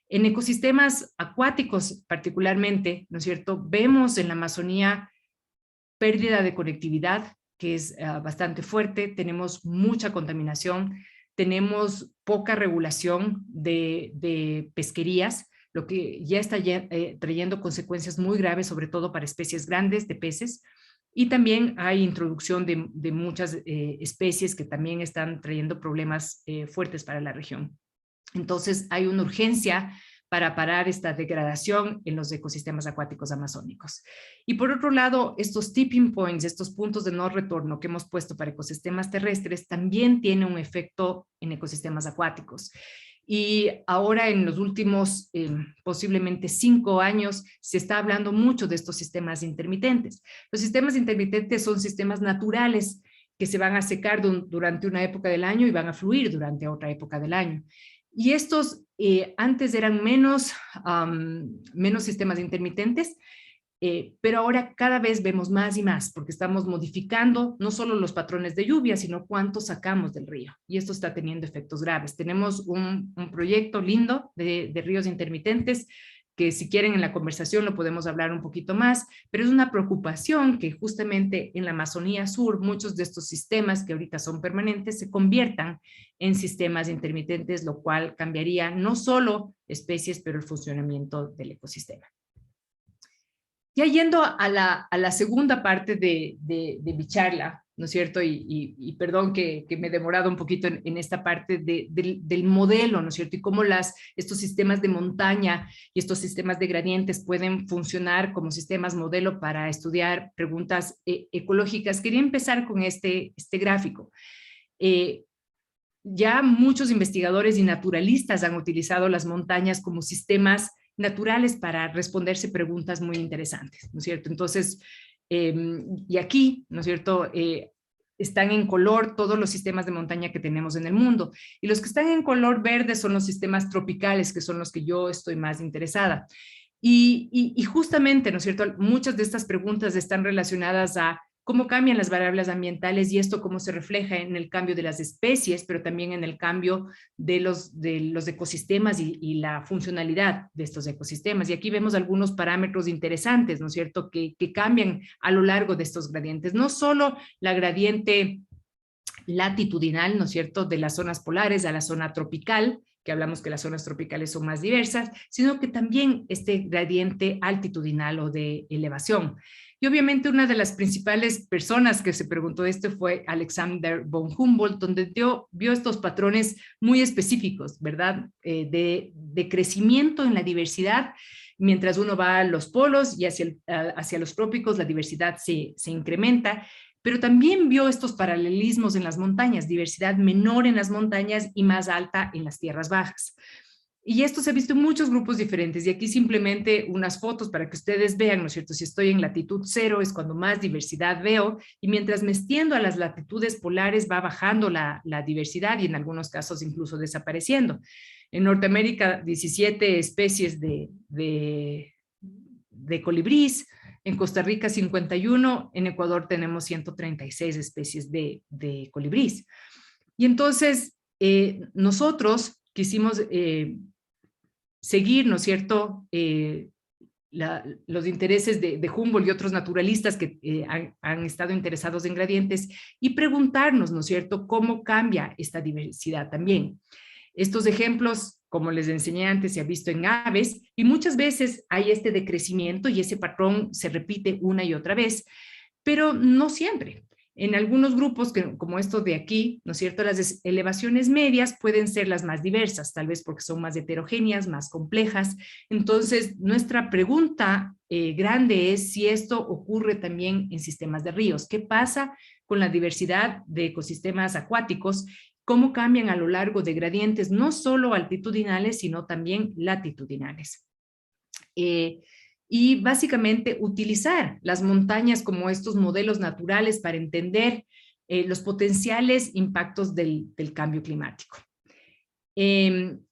En ecosistemas acuáticos particularmente, ¿no es cierto?, vemos en la Amazonía pérdida de conectividad, que es bastante fuerte, tenemos mucha contaminación, tenemos poca regulación de pesquerías, lo que ya está trayendo consecuencias muy graves, sobre todo para especies grandes de peces, y también hay introducción de muchas especies que también están trayendo problemas fuertes para la región. Entonces hay una urgencia para parar esta degradación en los ecosistemas acuáticos amazónicos. Y por otro lado, estos tipping points, estos puntos de no retorno que hemos puesto para ecosistemas terrestres, también tienen un efecto en ecosistemas acuáticos. Y ahora en los últimos posiblemente 5 años se está hablando mucho de estos sistemas intermitentes. Los sistemas intermitentes son sistemas naturales que se van a secar durante una época del año y van a fluir durante otra época del año. Y estos antes eran menos sistemas intermitentes, pero ahora cada vez vemos más y más, porque estamos modificando no solo los patrones de lluvia, sino cuánto sacamos del río. Y esto está teniendo efectos graves. Tenemos un proyecto lindo de ríos intermitentes, que si quieren en la conversación lo podemos hablar un poquito más, pero es una preocupación que justamente en la Amazonía Sur muchos de estos sistemas que ahorita son permanentes se conviertan en sistemas intermitentes, lo cual cambiaría no solo especies, pero el funcionamiento del ecosistema. Ya yendo a la segunda parte de mi charla, ¿no es cierto? Y perdón que me he demorado un poquito en esta parte del modelo, ¿no es cierto? Y cómo estos sistemas de montaña y estos sistemas de gradientes pueden funcionar como sistemas modelo para estudiar preguntas ecológicas. Quería empezar con este gráfico. Ya muchos investigadores y naturalistas han utilizado las montañas como sistemas naturales para responderse preguntas muy interesantes, ¿no es cierto? Entonces, y aquí, ¿no es cierto?, están en color todos los sistemas de montaña que tenemos en el mundo. Y los que están en color verde son los sistemas tropicales, que son los que yo estoy más interesada. Y justamente, ¿no es cierto?, muchas de estas preguntas están relacionadas a cómo cambian las variables ambientales y esto cómo se refleja en el cambio de las especies, pero también en el cambio de los ecosistemas y la funcionalidad de estos ecosistemas. Y aquí vemos algunos parámetros interesantes, ¿no es cierto?, que cambian a lo largo de estos gradientes. No solo la gradiente latitudinal, ¿no es cierto?, de las zonas polares a la zona tropical, que hablamos que las zonas tropicales son más diversas, sino que también este gradiente altitudinal o de elevación. Y obviamente una de las principales personas que se preguntó esto fue Alexander von Humboldt, donde vio estos patrones muy específicos, ¿verdad?, de crecimiento en la diversidad. Mientras uno va a los polos y hacia los trópicos, la diversidad se incrementa, pero también vio estos paralelismos en las montañas, diversidad menor en las montañas y más alta en las tierras bajas. Y esto se ha visto en muchos grupos diferentes, y aquí simplemente unas fotos para que ustedes vean, ¿no es cierto? Si estoy en latitud 0 es cuando más diversidad veo, y mientras me extiendo a las latitudes polares va bajando la diversidad y en algunos casos incluso desapareciendo. En Norteamérica, 17 especies de colibrís, en Costa Rica 51, en Ecuador tenemos 136 especies de colibrís. Y entonces nosotros quisimos seguir, ¿no es cierto?, los intereses de Humboldt y otros naturalistas que han estado interesados en gradientes y preguntarnos, ¿no es cierto?, cómo cambia esta diversidad también. Estos ejemplos, como les enseñé antes, se ha visto en aves y muchas veces hay este decrecimiento y ese patrón se repite una y otra vez, pero no siempre. En algunos grupos, como estos de aquí, ¿no es cierto?, las elevaciones medias pueden ser las más diversas, tal vez porque son más heterogéneas, más complejas. Entonces, nuestra pregunta grande es si esto ocurre también en sistemas de ríos. ¿Qué pasa con la diversidad de ecosistemas acuáticos? ¿Cómo cambian a lo largo de gradientes, no solo altitudinales, sino también latitudinales? Y básicamente utilizar las montañas como estos modelos naturales para entender los potenciales impactos del cambio climático.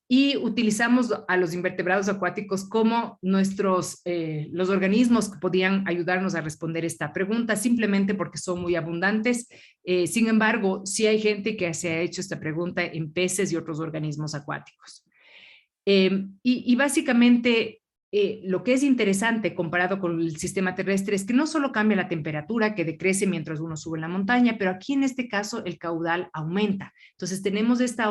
Y utilizamos a los invertebrados acuáticos como los organismos que podían ayudarnos a responder esta pregunta, simplemente porque son muy abundantes. Sin embargo, sí hay gente que se ha hecho esta pregunta en peces y otros organismos acuáticos. Y básicamente lo que es interesante comparado con el sistema terrestre es que no solo cambia la temperatura, que decrece mientras uno sube en la montaña, pero aquí en este caso el caudal aumenta. Entonces tenemos este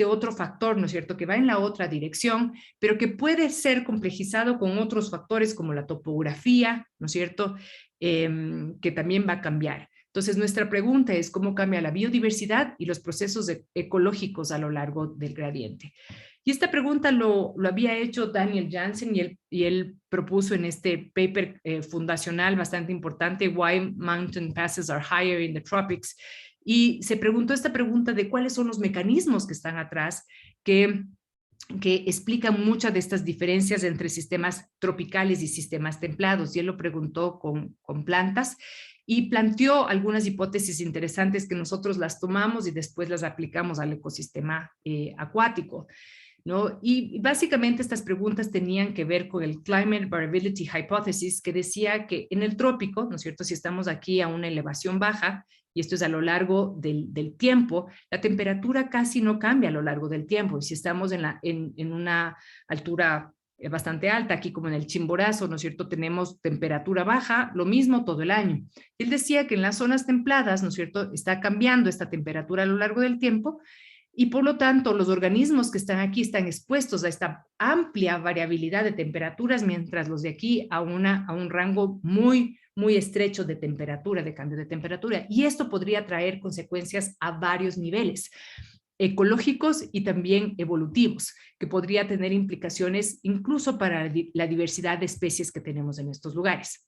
otro factor, ¿no es cierto?, que va en la otra dirección, pero que puede ser complejizado con otros factores como la topografía, ¿no es cierto?, que también va a cambiar. Entonces nuestra pregunta es cómo cambia la biodiversidad y los procesos ecológicos a lo largo del gradiente. Y esta pregunta lo había hecho Daniel Jansen y él propuso en este paper fundacional bastante importante, Why Mountain Passes Are Higher in the Tropics, y se preguntó esta pregunta de cuáles son los mecanismos que están atrás que explican muchas de estas diferencias entre sistemas tropicales y sistemas templados, y él lo preguntó con plantas, y planteó algunas hipótesis interesantes que nosotros las tomamos y después las aplicamos al ecosistema acuático, ¿no? Y básicamente estas preguntas tenían que ver con el Climate Variability Hypothesis, que decía que en el trópico, ¿no es cierto?, si estamos aquí a una elevación baja, y esto es a lo largo del tiempo, la temperatura casi no cambia a lo largo del tiempo, y si estamos en una altura bastante alta, aquí como en el Chimborazo, ¿no es cierto?, tenemos temperatura baja, lo mismo todo el año. Él decía que en las zonas templadas, ¿no es cierto?, está cambiando esta temperatura a lo largo del tiempo, y por lo tanto los organismos que están aquí están expuestos a esta amplia variabilidad de temperaturas, mientras los de aquí a un rango muy estrecho de temperatura, de cambio de temperatura. Y esto podría traer consecuencias a varios niveles, ecológicos y también evolutivos, que podría tener implicaciones incluso para la diversidad de especies que tenemos en estos lugares.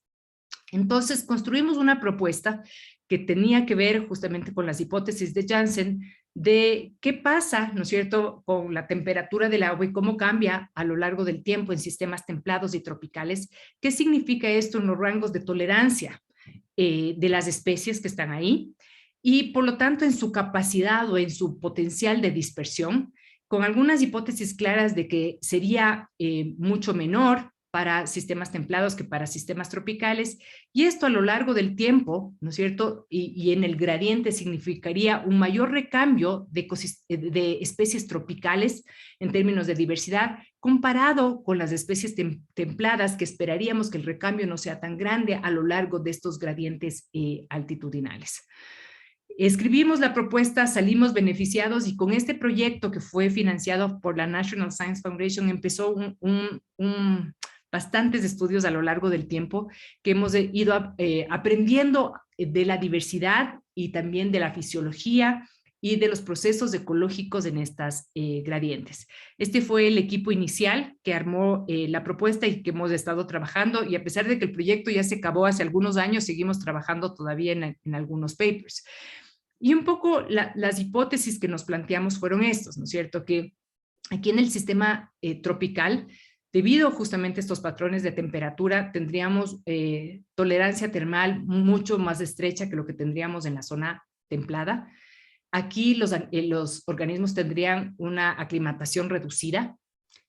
Entonces construimos una propuesta que tenía que ver justamente con las hipótesis de Jansen de qué pasa, ¿no es cierto?, con la temperatura del agua y cómo cambia a lo largo del tiempo en sistemas templados y tropicales. ¿Qué significa esto en los rangos de tolerancia de las especies que están ahí? Y por lo tanto en su capacidad o en su potencial de dispersión, con algunas hipótesis claras de que sería mucho menor para sistemas templados que para sistemas tropicales, y esto a lo largo del tiempo, ¿no es cierto?, y en el gradiente significaría un mayor recambio de especies tropicales en términos de diversidad, comparado con las especies templadas, que esperaríamos que el recambio no sea tan grande a lo largo de estos gradientes altitudinales. Escribimos la propuesta, salimos beneficiados, y con este proyecto que fue financiado por la National Science Foundation empezó bastantes estudios a lo largo del tiempo que hemos ido aprendiendo de la diversidad y también de la fisiología y de los procesos ecológicos en estas gradientes. Este fue el equipo inicial que armó la propuesta y que hemos estado trabajando, y a pesar de que el proyecto ya se acabó hace algunos años, seguimos trabajando todavía en algunos papers. Y un poco las hipótesis que nos planteamos fueron estos, ¿no es cierto?, que aquí en el sistema tropical, debido justamente a estos patrones de temperatura, tendríamos tolerancia termal mucho más estrecha que lo que tendríamos en la zona templada. Aquí los organismos tendrían una aclimatación reducida,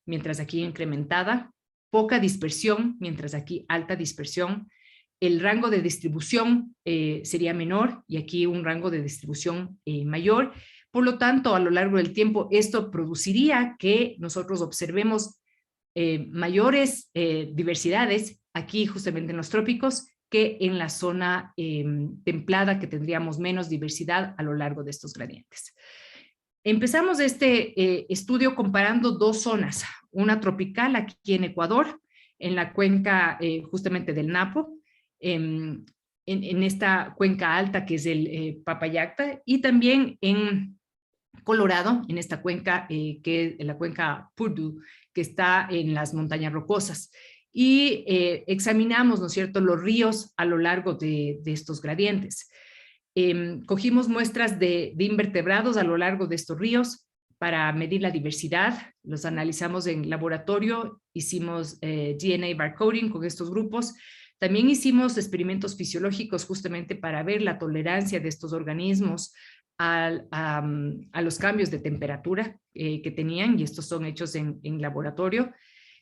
mientras aquí incrementada, poca dispersión, mientras aquí alta dispersión. El rango de distribución sería menor, y aquí un rango de distribución mayor. Por lo tanto, a lo largo del tiempo, esto produciría que nosotros observemos mayores diversidades aquí justamente en los trópicos que en la zona templada, que tendríamos menos diversidad a lo largo de estos gradientes. Empezamos este estudio comparando dos zonas, una tropical aquí en Ecuador, en la cuenca justamente del Napo, en esta cuenca alta que es el Papayacta, y también en Colorado, en esta cuenca que es la cuenca Purdue, que está en las montañas rocosas. Y examinamos, ¿no es cierto?, los ríos a lo largo de estos gradientes. Cogimos muestras de invertebrados a lo largo de estos ríos para medir la diversidad, los analizamos en laboratorio, hicimos DNA barcoding con estos grupos, También hicimos experimentos fisiológicos justamente para ver la tolerancia de estos organismos a los cambios de temperatura que tenían, y estos son hechos en laboratorio.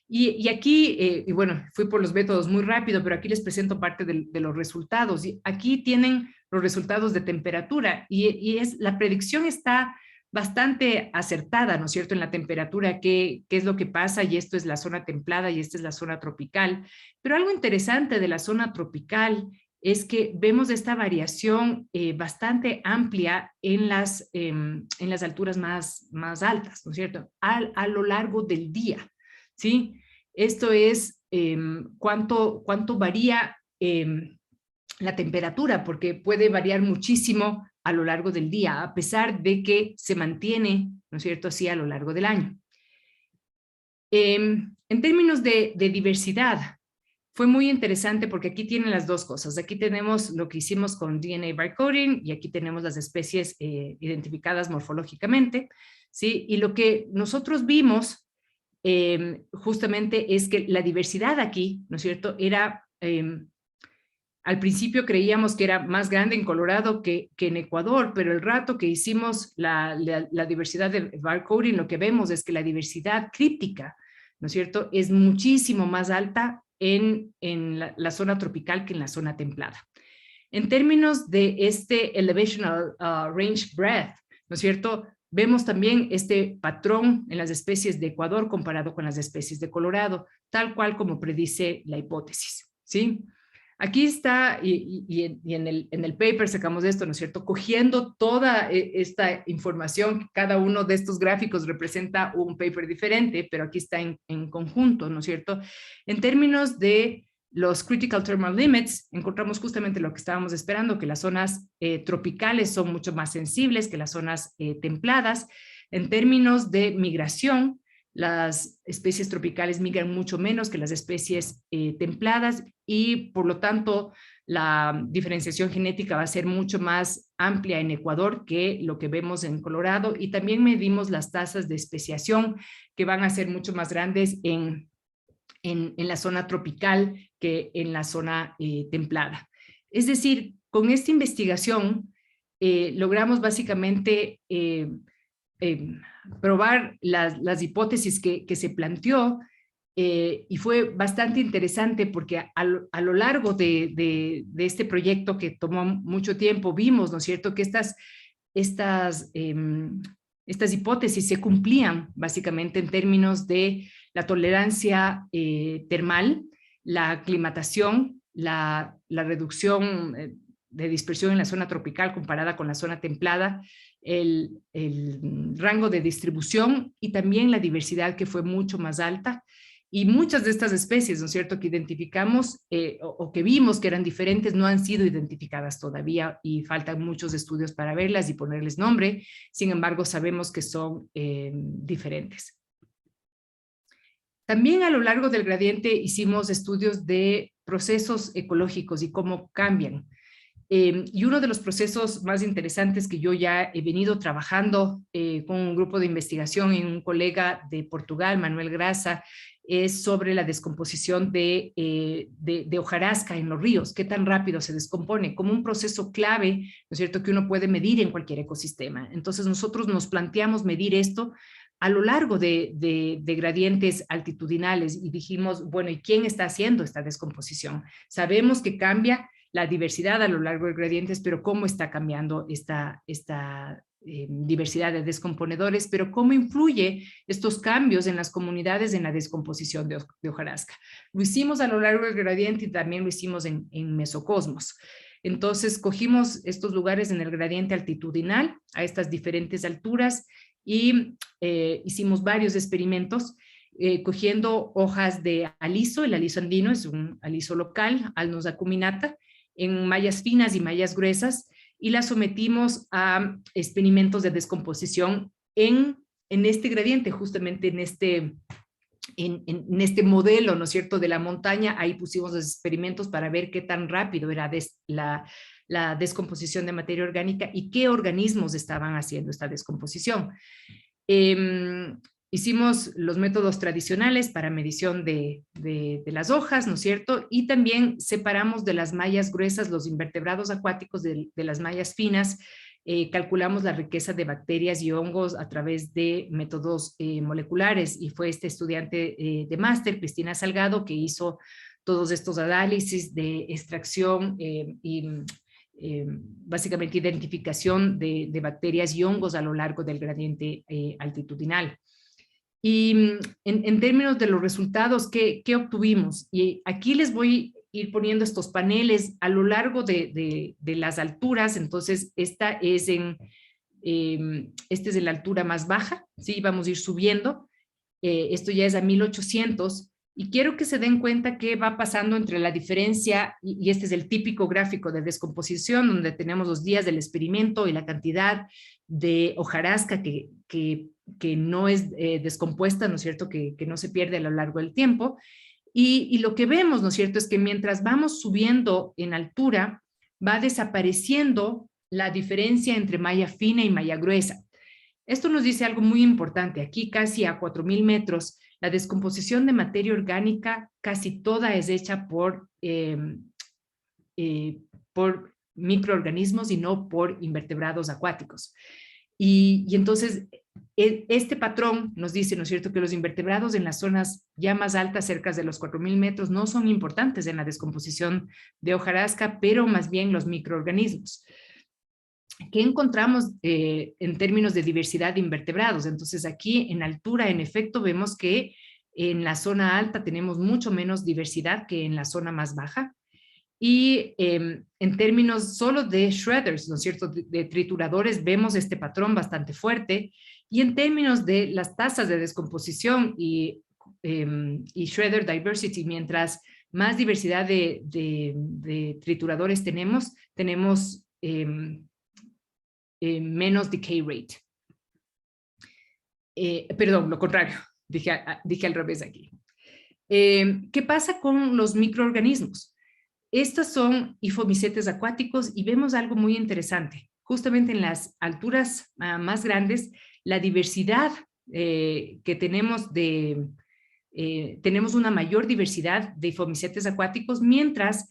Y aquí, y bueno, fui por los métodos muy rápido, pero aquí les presento parte de los resultados. Y aquí tienen los resultados de temperatura, y la predicción está bastante acertada, ¿no es cierto?, en la temperatura, qué es lo que pasa, y esto es la zona templada y esta es la zona tropical. Pero algo interesante de la zona tropical es que vemos esta variación bastante amplia en las alturas más altas, ¿no es cierto?, a lo largo del día, ¿sí? Esto es cuánto varía la temperatura, porque puede variar muchísimo a lo largo del día, a pesar de que se mantiene, ¿no es cierto?, así a lo largo del año. En términos de diversidad, fue muy interesante porque aquí tienen las dos cosas. Aquí tenemos lo que hicimos con DNA barcoding y aquí tenemos las especies identificadas morfológicamente, ¿sí? Y lo que nosotros vimos justamente es que la diversidad aquí, ¿no es cierto?, era, al principio creíamos que era más grande en Colorado que en Ecuador, pero el rato que hicimos la diversidad de barcoding, lo que vemos es que la diversidad críptica, ¿no es cierto?, es muchísimo más alta en la zona tropical que en la zona templada. En términos de este elevational range breadth, ¿no es cierto?, vemos también este patrón en las especies de Ecuador comparado con las especies de Colorado, tal cual como predice la hipótesis, ¿sí? Aquí está, y en el paper sacamos esto, ¿no es cierto?, cogiendo toda esta información. Cada uno de estos gráficos representa un paper diferente, pero aquí está en conjunto, ¿no es cierto? En términos de los critical thermal limits, encontramos justamente lo que estábamos esperando, que las zonas tropicales son mucho más sensibles que las zonas templadas. En términos de migración, las especies tropicales migran mucho menos que las especies templadas, y por lo tanto la diferenciación genética va a ser mucho más amplia en Ecuador que lo que vemos en Colorado, y también medimos las tasas de especiación, que van a ser mucho más grandes en la zona tropical que en la zona templada. Es decir, con esta investigación logramos básicamente probar las hipótesis que se planteó, y fue bastante interesante porque a lo largo de este proyecto, que tomó mucho tiempo, vimos, ¿no es cierto?, que estas hipótesis se cumplían básicamente en términos de la tolerancia termal, la aclimatación, la reducción de dispersión en la zona tropical comparada con la zona templada, el rango de distribución y también la diversidad, que fue mucho más alta. Y muchas de estas especies, ¿no es cierto?, que identificamos o que vimos que eran diferentes, no han sido identificadas todavía, y faltan muchos estudios para verlas y ponerles nombre. Sin embargo, sabemos que son diferentes. También a lo largo del gradiente hicimos estudios de procesos ecológicos y cómo cambian. Y uno de los procesos más interesantes que yo ya he venido trabajando con un grupo de investigación y un colega de Portugal, Manuel Grasa, es sobre la descomposición de hojarasca en los ríos, qué tan rápido se descompone, como un proceso clave, ¿no es cierto?, que uno puede medir en cualquier ecosistema. Entonces nosotros nos planteamos medir esto a lo largo de gradientes altitudinales, y dijimos, bueno, ¿y quién está haciendo esta descomposición? Sabemos que cambia la diversidad a lo largo de gradientes, pero ¿cómo está cambiando esta diversidad de descomponedores? Pero ¿cómo influye estos cambios en las comunidades en la descomposición de hojarasca? Lo hicimos a lo largo del gradiente y también lo hicimos en mesocosmos. Entonces cogimos estos lugares en el gradiente altitudinal a estas diferentes alturas y hicimos varios experimentos cogiendo hojas de aliso. El aliso andino es un aliso local, Alnus acuminata, en mallas finas y mallas gruesas, y las sometimos a experimentos de descomposición en este gradiente, justamente en este modelo, ¿no es cierto?, de la montaña. Ahí pusimos los experimentos para ver qué tan rápido era la descomposición de materia orgánica y qué organismos estaban haciendo esta descomposición. Hicimos los métodos tradicionales para medición de las hojas, ¿no es cierto? Y también separamos de las mallas gruesas los invertebrados acuáticos de las mallas finas. Calculamos la riqueza de bacterias y hongos a través de métodos moleculares, y fue este estudiante de máster, Cristina Salgado, que hizo todos estos análisis de extracción y básicamente identificación de bacterias y hongos a lo largo del gradiente altitudinal. Y en términos de los resultados, ¿qué obtuvimos? Y aquí les voy a ir poniendo estos paneles a lo largo de las alturas. Entonces, este es en la altura más baja, ¿sí? Vamos a ir subiendo. Esto ya es a 1800. Y quiero que se den cuenta qué va pasando entre la diferencia, y este es el típico gráfico de descomposición, donde tenemos los días del experimento y la cantidad de hojarasca que no es descompuesta, ¿no es cierto?, que no se pierde a lo largo del tiempo. Y lo que vemos, ¿no es cierto?, es que mientras vamos subiendo en altura, va desapareciendo la diferencia entre malla fina y malla gruesa. Esto nos dice algo muy importante. Aquí, casi a 4.000 metros, la descomposición de materia orgánica casi toda es hecha por microorganismos y no por invertebrados acuáticos. Y entonces, este patrón nos dice, ¿no es cierto?, que los invertebrados en las zonas ya más altas, cerca de los 4.000 metros, no son importantes en la descomposición de hojarasca, pero más bien los microorganismos. ¿Qué encontramos en términos de diversidad de invertebrados? Entonces, aquí en altura, en efecto, vemos que en la zona alta tenemos mucho menos diversidad que en la zona más baja. Y en términos solo de shredders, ¿no es cierto?, de trituradores, vemos este patrón bastante fuerte. Y en términos de las tasas de descomposición y shredder diversity, mientras más diversidad de trituradores tenemos menos decay rate. Perdón, lo contrario, dije al revés aquí. ¿Qué pasa con los microorganismos? Estos son hifomicetes acuáticos y vemos algo muy interesante. Justamente en las alturas más grandes, la diversidad que tenemos tenemos una mayor diversidad de hifomicetes acuáticos, mientras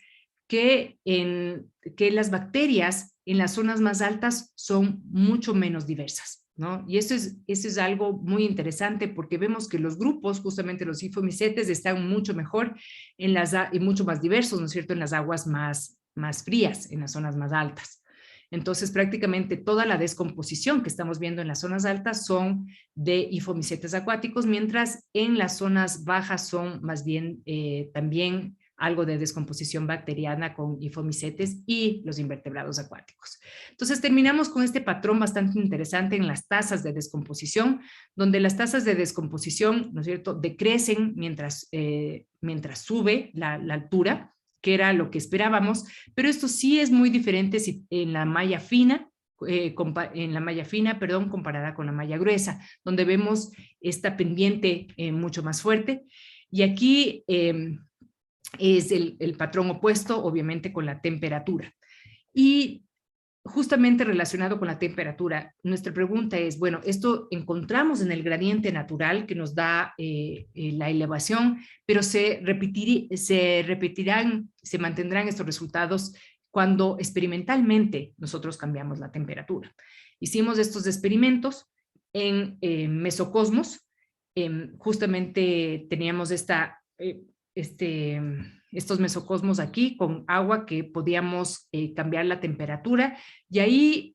que las bacterias en las zonas más altas son mucho menos diversas, ¿no? Y eso es algo muy interesante, porque vemos que los grupos, justamente los hifomicetes, están mucho mejor y mucho más diversos, ¿no es cierto?, en las aguas más frías, en las zonas más altas. Entonces, prácticamente toda la descomposición que estamos viendo en las zonas altas son de hifomicetes acuáticos, mientras en las zonas bajas son más bien también algo de descomposición bacteriana con hifomicetes y los invertebrados acuáticos. Entonces, terminamos con este patrón bastante interesante en las tasas de descomposición, donde las tasas de descomposición, ¿no es cierto?, decrecen mientras sube la altura, que era lo que esperábamos, pero esto sí es muy diferente en la malla fina, comparada con la malla gruesa, donde vemos esta pendiente mucho más fuerte. Y aquí es el patrón opuesto, obviamente, con la temperatura. Y justamente relacionado con la temperatura, nuestra pregunta es, bueno, esto encontramos en el gradiente natural que nos da la elevación, pero se mantendrán estos resultados cuando experimentalmente nosotros cambiamos la temperatura. Hicimos estos experimentos en mesocosmos. Justamente teníamos estos mesocosmos aquí con agua que podíamos cambiar la temperatura, y ahí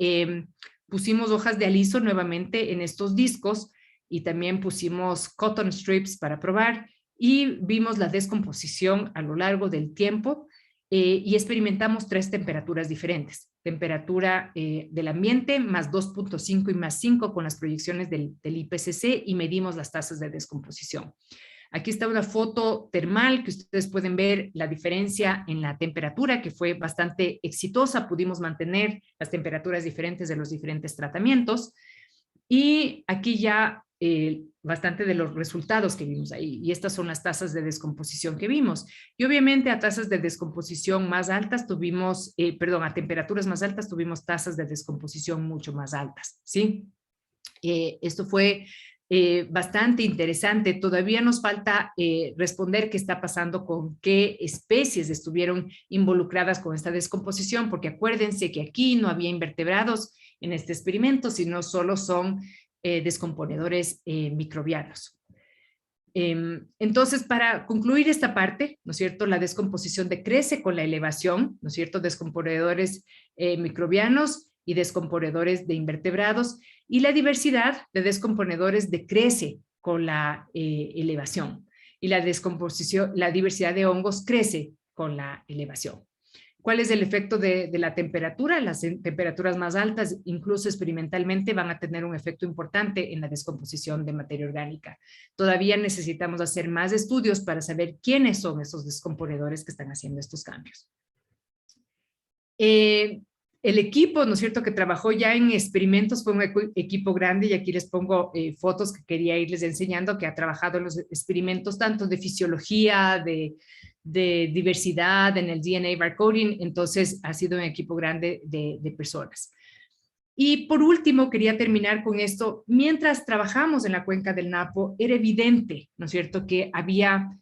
pusimos hojas de aliso nuevamente en estos discos, y también pusimos cotton strips para probar, y vimos la descomposición a lo largo del tiempo, y experimentamos 3 temperaturas diferentes. Temperatura del ambiente más 2.5 y más 5 con las proyecciones del IPCC, y medimos las tasas de descomposición. Aquí está una foto termal que ustedes pueden ver la diferencia en la temperatura, que fue bastante exitosa. Pudimos mantener las temperaturas diferentes de los diferentes tratamientos. Y aquí ya bastante de los resultados que vimos ahí. Y estas son las tasas de descomposición que vimos. Y obviamente a tasas de descomposición más altas tuvimos, a temperaturas más altas tuvimos tasas de descomposición mucho más altas, ¿sí? Esto fue bastante interesante. Todavía nos falta responder qué está pasando con qué especies estuvieron involucradas con esta descomposición, porque acuérdense que aquí no había invertebrados en este experimento, sino solo son descomponedores microbianos. Entonces, para concluir esta parte, ¿no es cierto? La descomposición decrece con la elevación, ¿no es cierto? Descomponedores microbianos y descomponedores de invertebrados, y la diversidad de descomponedores decrece con la elevación, y la descomposición, la diversidad de hongos crece con la elevación. ¿Cuál es el efecto de la temperatura? Las temperaturas más altas, incluso experimentalmente, van a tener un efecto importante en la descomposición de materia orgánica. Todavía necesitamos hacer más estudios para saber quiénes son esos descomponedores que están haciendo estos cambios. El equipo, ¿no es cierto?, que trabajó ya en experimentos fue un equipo grande, y aquí les pongo fotos que quería irles enseñando, que ha trabajado en los experimentos tanto de fisiología, de diversidad, en el DNA barcoding. Entonces ha sido un equipo grande de personas. Y por último, quería terminar con esto. Mientras trabajamos en la cuenca del Napo, era evidente, ¿no es cierto?, que había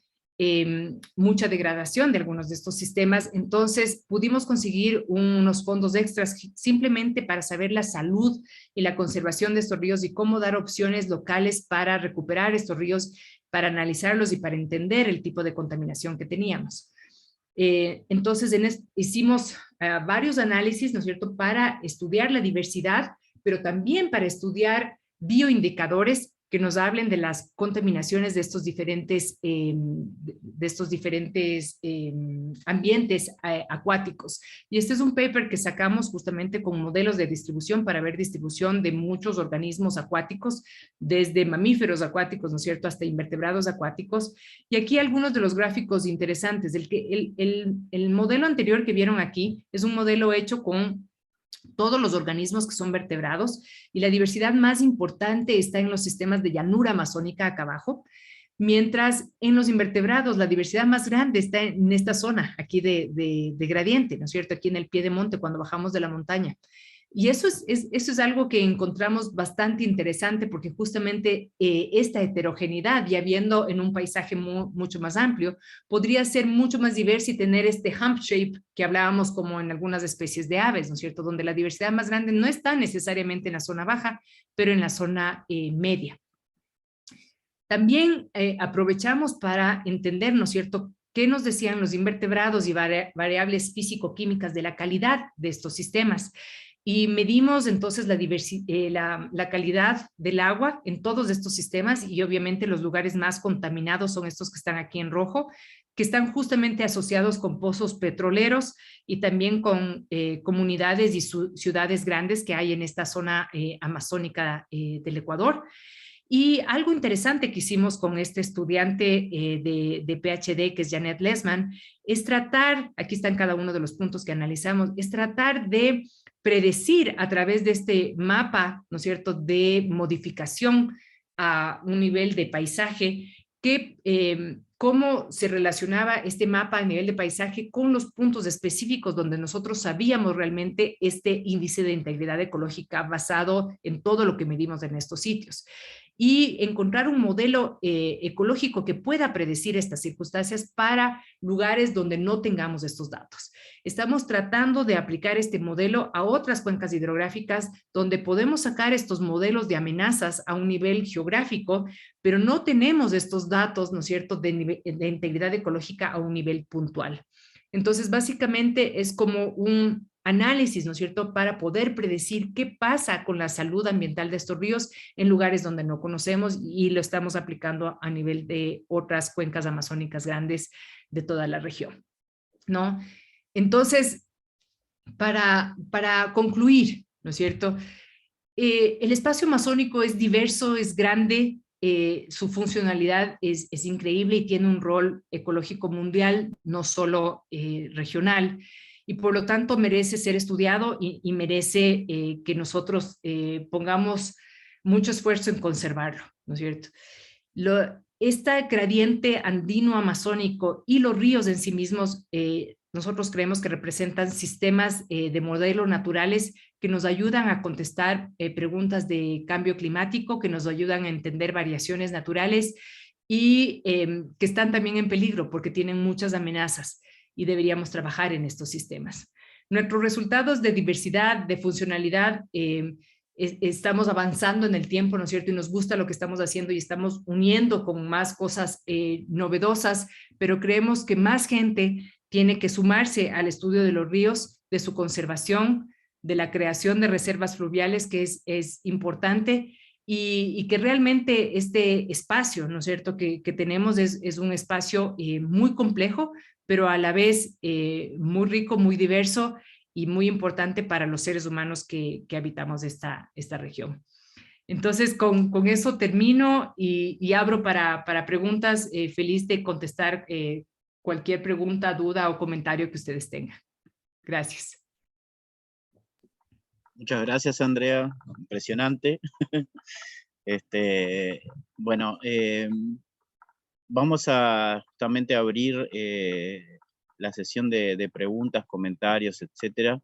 mucha degradación de algunos de estos sistemas. Entonces pudimos conseguir unos fondos extras simplemente para saber la salud y la conservación de estos ríos y cómo dar opciones locales para recuperar estos ríos, para analizarlos y para entender el tipo de contaminación que teníamos. Entonces hicimos varios análisis, ¿no es cierto?, para estudiar la diversidad, pero también para estudiar bioindicadores que nos hablen de las contaminaciones de estos diferentes, ambientes acuáticos. Y este es un paper que sacamos justamente con modelos de distribución para ver distribución de muchos organismos acuáticos, desde mamíferos acuáticos, ¿no es cierto?, hasta invertebrados acuáticos. Y aquí algunos de los gráficos interesantes. El modelo anterior que vieron aquí es un modelo hecho con todos los organismos que son vertebrados, y la diversidad más importante está en los sistemas de llanura amazónica acá abajo, mientras en los invertebrados la diversidad más grande está en esta zona aquí de gradiente, ¿no es cierto?, aquí en el pie de monte cuando bajamos de la montaña. Y eso es algo que encontramos bastante interesante, porque justamente esta heterogeneidad, ya viendo en un paisaje mucho más amplio, podría ser mucho más diverso y tener este hump shape que hablábamos como en algunas especies de aves, ¿no es cierto?, donde la diversidad más grande no está necesariamente en la zona baja, pero en la zona media. También aprovechamos para entender, ¿no es cierto?, qué nos decían los invertebrados y variables físico-químicas de la calidad de estos sistemas. Y medimos entonces la calidad del agua en todos estos sistemas, y obviamente los lugares más contaminados son estos que están aquí en rojo, que están justamente asociados con pozos petroleros y también con comunidades y ciudades grandes que hay en esta zona amazónica del Ecuador. Y algo interesante que hicimos con este estudiante de PhD, que es Janet Lesman, es tratar, aquí están cada uno de los puntos que analizamos, es tratar de predecir a través de este mapa, ¿no es cierto?, de modificación a un nivel de paisaje, cómo se relacionaba este mapa a nivel de paisaje con los puntos específicos donde nosotros sabíamos realmente este índice de integridad ecológica basado en todo lo que medimos en estos sitios. Y encontrar un modelo ecológico que pueda predecir estas circunstancias para lugares donde no tengamos estos datos. Estamos tratando de aplicar este modelo a otras cuencas hidrográficas donde podemos sacar estos modelos de amenazas a un nivel geográfico, pero no tenemos estos datos, ¿no es cierto?, de integridad ecológica a un nivel puntual. Entonces, básicamente es como un análisis, ¿no es cierto?, para poder predecir qué pasa con la salud ambiental de estos ríos en lugares donde no conocemos, y lo estamos aplicando a nivel de otras cuencas amazónicas grandes de toda la región, ¿no? Entonces, para concluir, ¿no es cierto?, el espacio amazónico es diverso, es grande, su funcionalidad es increíble y tiene un rol ecológico mundial, no solo regional, y por lo tanto merece ser estudiado y merece que nosotros pongamos mucho esfuerzo en conservarlo, ¿no es cierto? Este gradiente andino-amazónico y los ríos en sí mismos, nosotros creemos que representan sistemas de modelos naturales que nos ayudan a contestar preguntas de cambio climático, que nos ayudan a entender variaciones naturales y que están también en peligro porque tienen muchas amenazas y deberíamos trabajar en estos sistemas. Nuestros resultados de diversidad, de funcionalidad, estamos avanzando en el tiempo, ¿no es cierto? Y nos gusta lo que estamos haciendo y estamos uniendo con más cosas novedosas, pero creemos que más gente tiene que sumarse al estudio de los ríos, de su conservación, de la creación de reservas fluviales, que es importante, y que realmente este espacio, ¿no es cierto?, que tenemos es un espacio muy complejo, pero a la vez muy rico, muy diverso, y muy importante para los seres humanos que habitamos esta región. Entonces, con eso termino y abro para preguntas. Feliz de contestar cualquier pregunta, duda o comentario que ustedes tengan. Gracias. Muchas gracias, Andrea. Impresionante. Bueno, vamos a justamente abrir la sesión de preguntas, comentarios, etcétera.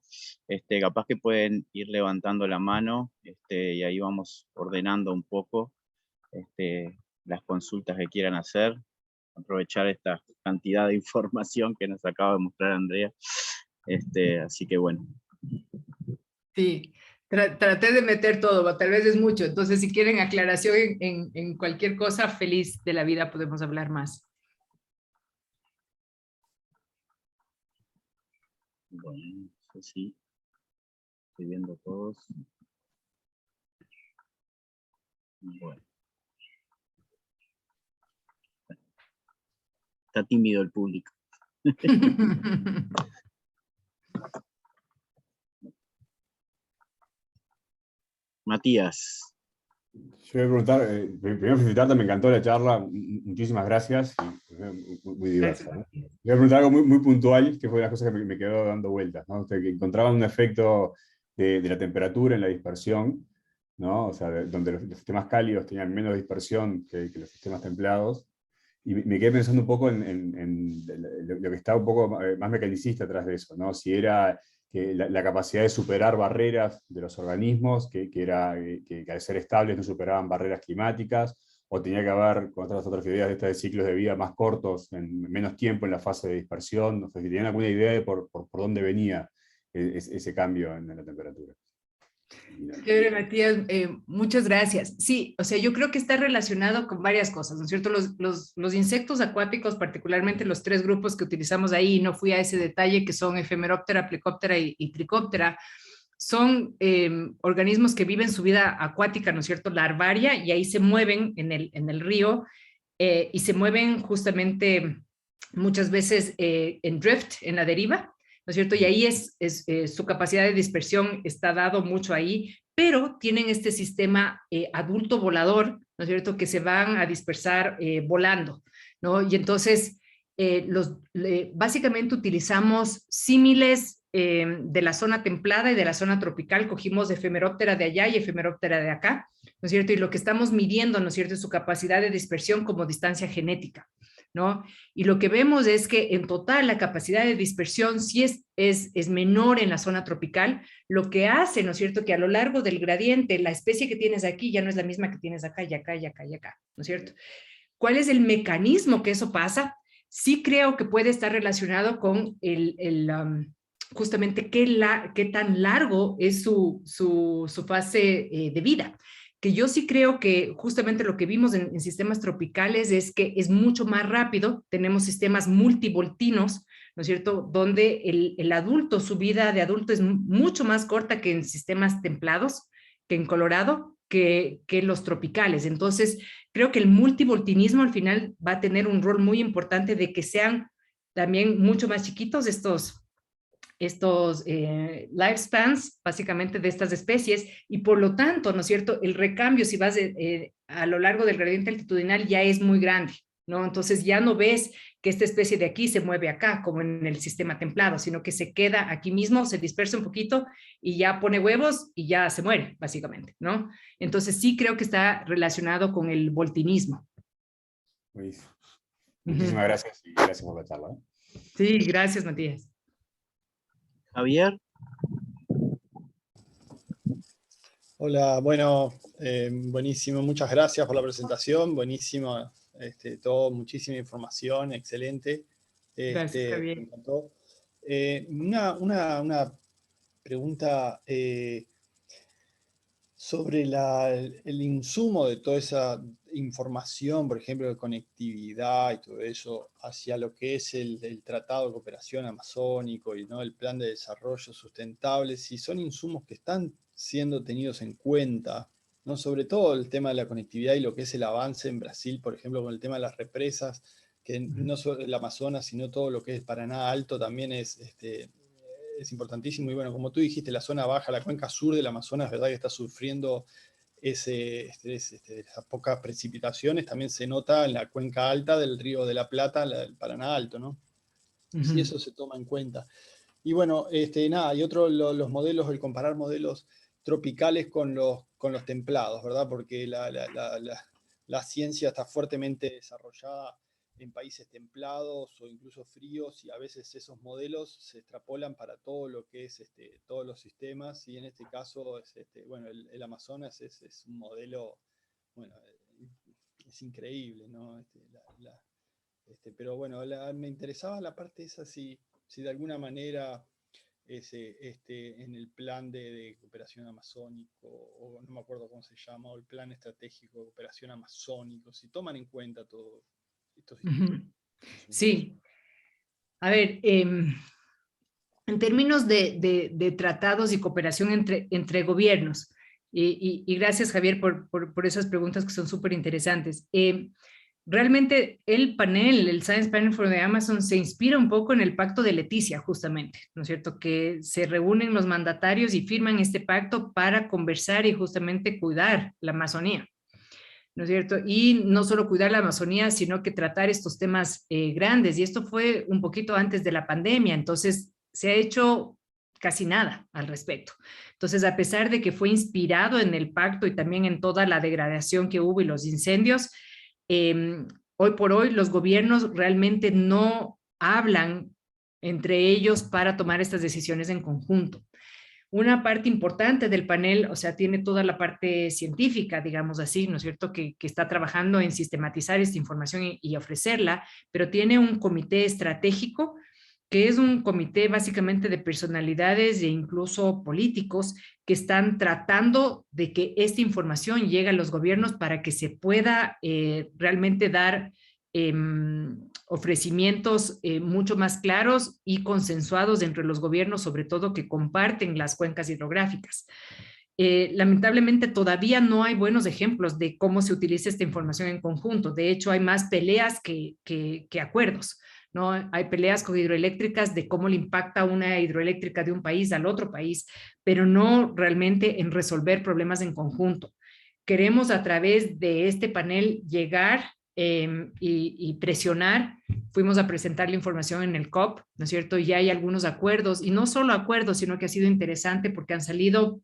Capaz que pueden ir levantando la mano y ahí vamos ordenando un poco las consultas que quieran hacer. Aprovechar esta cantidad de información que nos acaba de mostrar Andrea. Así que bueno. Sí, traté de meter todo, tal vez es mucho. Entonces, si quieren aclaración en cualquier cosa, feliz de la vida podemos hablar más. Bueno, no sé si estoy viendo todos. Bueno. Está tímido el público. Matías. Yo voy a preguntar, primero felicitarte, me encantó la charla, muchísimas gracias, muy diversa, ¿no? Voy a preguntar algo muy puntual, que fue una cosa que me quedó dando vueltas, ¿no? O sea, que encontraban un efecto de la temperatura en la dispersión, ¿no? O sea, donde los sistemas cálidos tenían menos dispersión que los sistemas templados, y me quedé pensando un poco en lo que está un poco más mecanicista atrás de eso, ¿no? Si era que la capacidad de superar barreras de los organismos, que al ser estables no superaban barreras climáticas, o tenía que haber, con otras ideas de de ciclos de vida más cortos, en menos tiempo en la fase de dispersión. No sé si tenían alguna idea de por dónde venía ese cambio en la temperatura. Chévere, Matías, muchas gracias. Sí, o sea, yo creo que está relacionado con varias cosas, ¿no es cierto? Los insectos acuáticos, particularmente los tres grupos que utilizamos ahí, no fui a ese detalle, que son Ephemeroptera, Plecoptera y Trichoptera, son organismos que viven su vida acuática, ¿no es cierto?, larvaria, y ahí se mueven en el río, y se mueven justamente muchas veces en drift, en la deriva, ¿no es cierto? Y ahí su capacidad de dispersión está dado mucho ahí, pero tienen este sistema adulto volador, ¿no es cierto?, que se van a dispersar volando, ¿no? Y entonces, básicamente utilizamos símiles de la zona templada y de la zona tropical. Cogimos Ephemeroptera de allá y Ephemeroptera de acá, ¿no es cierto? Y lo que estamos midiendo, ¿no es cierto?, es su capacidad de dispersión como distancia genética, ¿no? Y lo que vemos es que en total la capacidad de dispersión sí es menor en la zona tropical, lo que hace, ¿no es cierto?, que a lo largo del gradiente la especie que tienes aquí ya no es la misma que tienes acá y acá y acá y acá, ¿no es cierto? ¿Cuál es el mecanismo que eso pasa? Sí creo que puede estar relacionado con justamente qué tan largo es su fase de vida. Que yo sí creo que justamente lo que vimos en sistemas tropicales es que es mucho más rápido. Tenemos sistemas multivoltinos, ¿no es cierto?, donde el adulto, su vida de adulto es mucho más corta que en sistemas templados, que en Colorado, que los tropicales. Entonces, creo que el multivoltinismo al final va a tener un rol muy importante de que sean también mucho más chiquitos estos lifespans, básicamente, de estas especies, y por lo tanto, ¿no es cierto?, el recambio, si vas a lo largo del gradiente altitudinal, ya es muy grande, ¿no? Entonces ya no ves que esta especie de aquí se mueve acá, como en el sistema templado, sino que se queda aquí mismo, se dispersa un poquito y ya pone huevos y ya se muere, básicamente, ¿no? Entonces sí creo que está relacionado con el voltinismo. Buenísimo. Muchísimas gracias y gracias por la charla. Sí, gracias, Matías. Javier. Hola, bueno, buenísimo, muchas gracias por la presentación, buenísimo, todo, muchísima información, excelente. Gracias, Me Javier. encantó. Una pregunta sobre el insumo de toda esa información, por ejemplo, de conectividad y todo eso, hacia lo que es el Tratado de Cooperación Amazónico y, ¿no?, el Plan de Desarrollo Sustentable, si son insumos que están siendo tenidos en cuenta, ¿no? Sobre todo el tema de la conectividad y lo que es el avance en Brasil, por ejemplo, con el tema de las represas, que no solo el Amazonas, sino todo lo que es Paraná Alto también es importantísimo. Y bueno, como tú dijiste, la zona baja, la cuenca sur del Amazonas, ¿verdad?, que está sufriendo esas pocas precipitaciones. También se nota en la cuenca alta del Río de la Plata, el Paraná Alto, ¿no? Sí, eso se toma en cuenta. Y bueno, nada, y otro, los modelos, el comparar modelos tropicales con los templados, ¿verdad? Porque la ciencia está fuertemente desarrollada en países templados o incluso fríos, y a veces esos modelos se extrapolan para todo lo que es todos los sistemas, y en este caso bueno, el Amazonas es un modelo, bueno, es increíble, ¿no? Pero bueno, me interesaba la parte esa, si de alguna manera en el plan de cooperación amazónico, o no me acuerdo cómo se llama, o el plan estratégico de cooperación amazónico, si toman en cuenta todo estos Sí. A ver, en términos de tratados y cooperación entre gobiernos, y gracias, Javier, por esas preguntas que son súper interesantes. Realmente el panel, el Science Panel for the Amazon, se inspira un poco en el pacto de Leticia, justamente, ¿no es cierto? Que se reúnen los mandatarios y firman este pacto para conversar y justamente cuidar la Amazonía, ¿no es cierto? Y no solo cuidar la Amazonía, sino que tratar estos temas grandes. Y esto fue un poquito antes de la pandemia, entonces se ha hecho casi nada al respecto. Entonces, a pesar de que fue inspirado en el pacto y también en toda la degradación que hubo y los incendios, hoy por hoy los gobiernos realmente no hablan entre ellos para tomar estas decisiones en conjunto. Una parte importante del panel, o sea, tiene toda la parte científica, digamos así, ¿no es cierto?, que está trabajando en sistematizar esta información y ofrecerla, pero tiene un comité estratégico, que es un comité básicamente de personalidades e incluso políticos que están tratando de que esta información llegue a los gobiernos para que se pueda realmente dar ofrecimientos mucho más claros y consensuados entre los gobiernos, sobre todo que comparten las cuencas hidrográficas. Lamentablemente todavía no hay buenos ejemplos de cómo se utiliza esta información en conjunto. De hecho, hay más peleas que acuerdos, ¿no? Hay peleas con hidroeléctricas de cómo le impacta una hidroeléctrica de un país al otro país, pero no realmente en resolver problemas en conjunto. Queremos a través de este panel llegar y presionar. Fuimos a presentar la información en el COP, ¿no es cierto? Y ya hay algunos acuerdos, y no solo acuerdos, sino que ha sido interesante porque han salido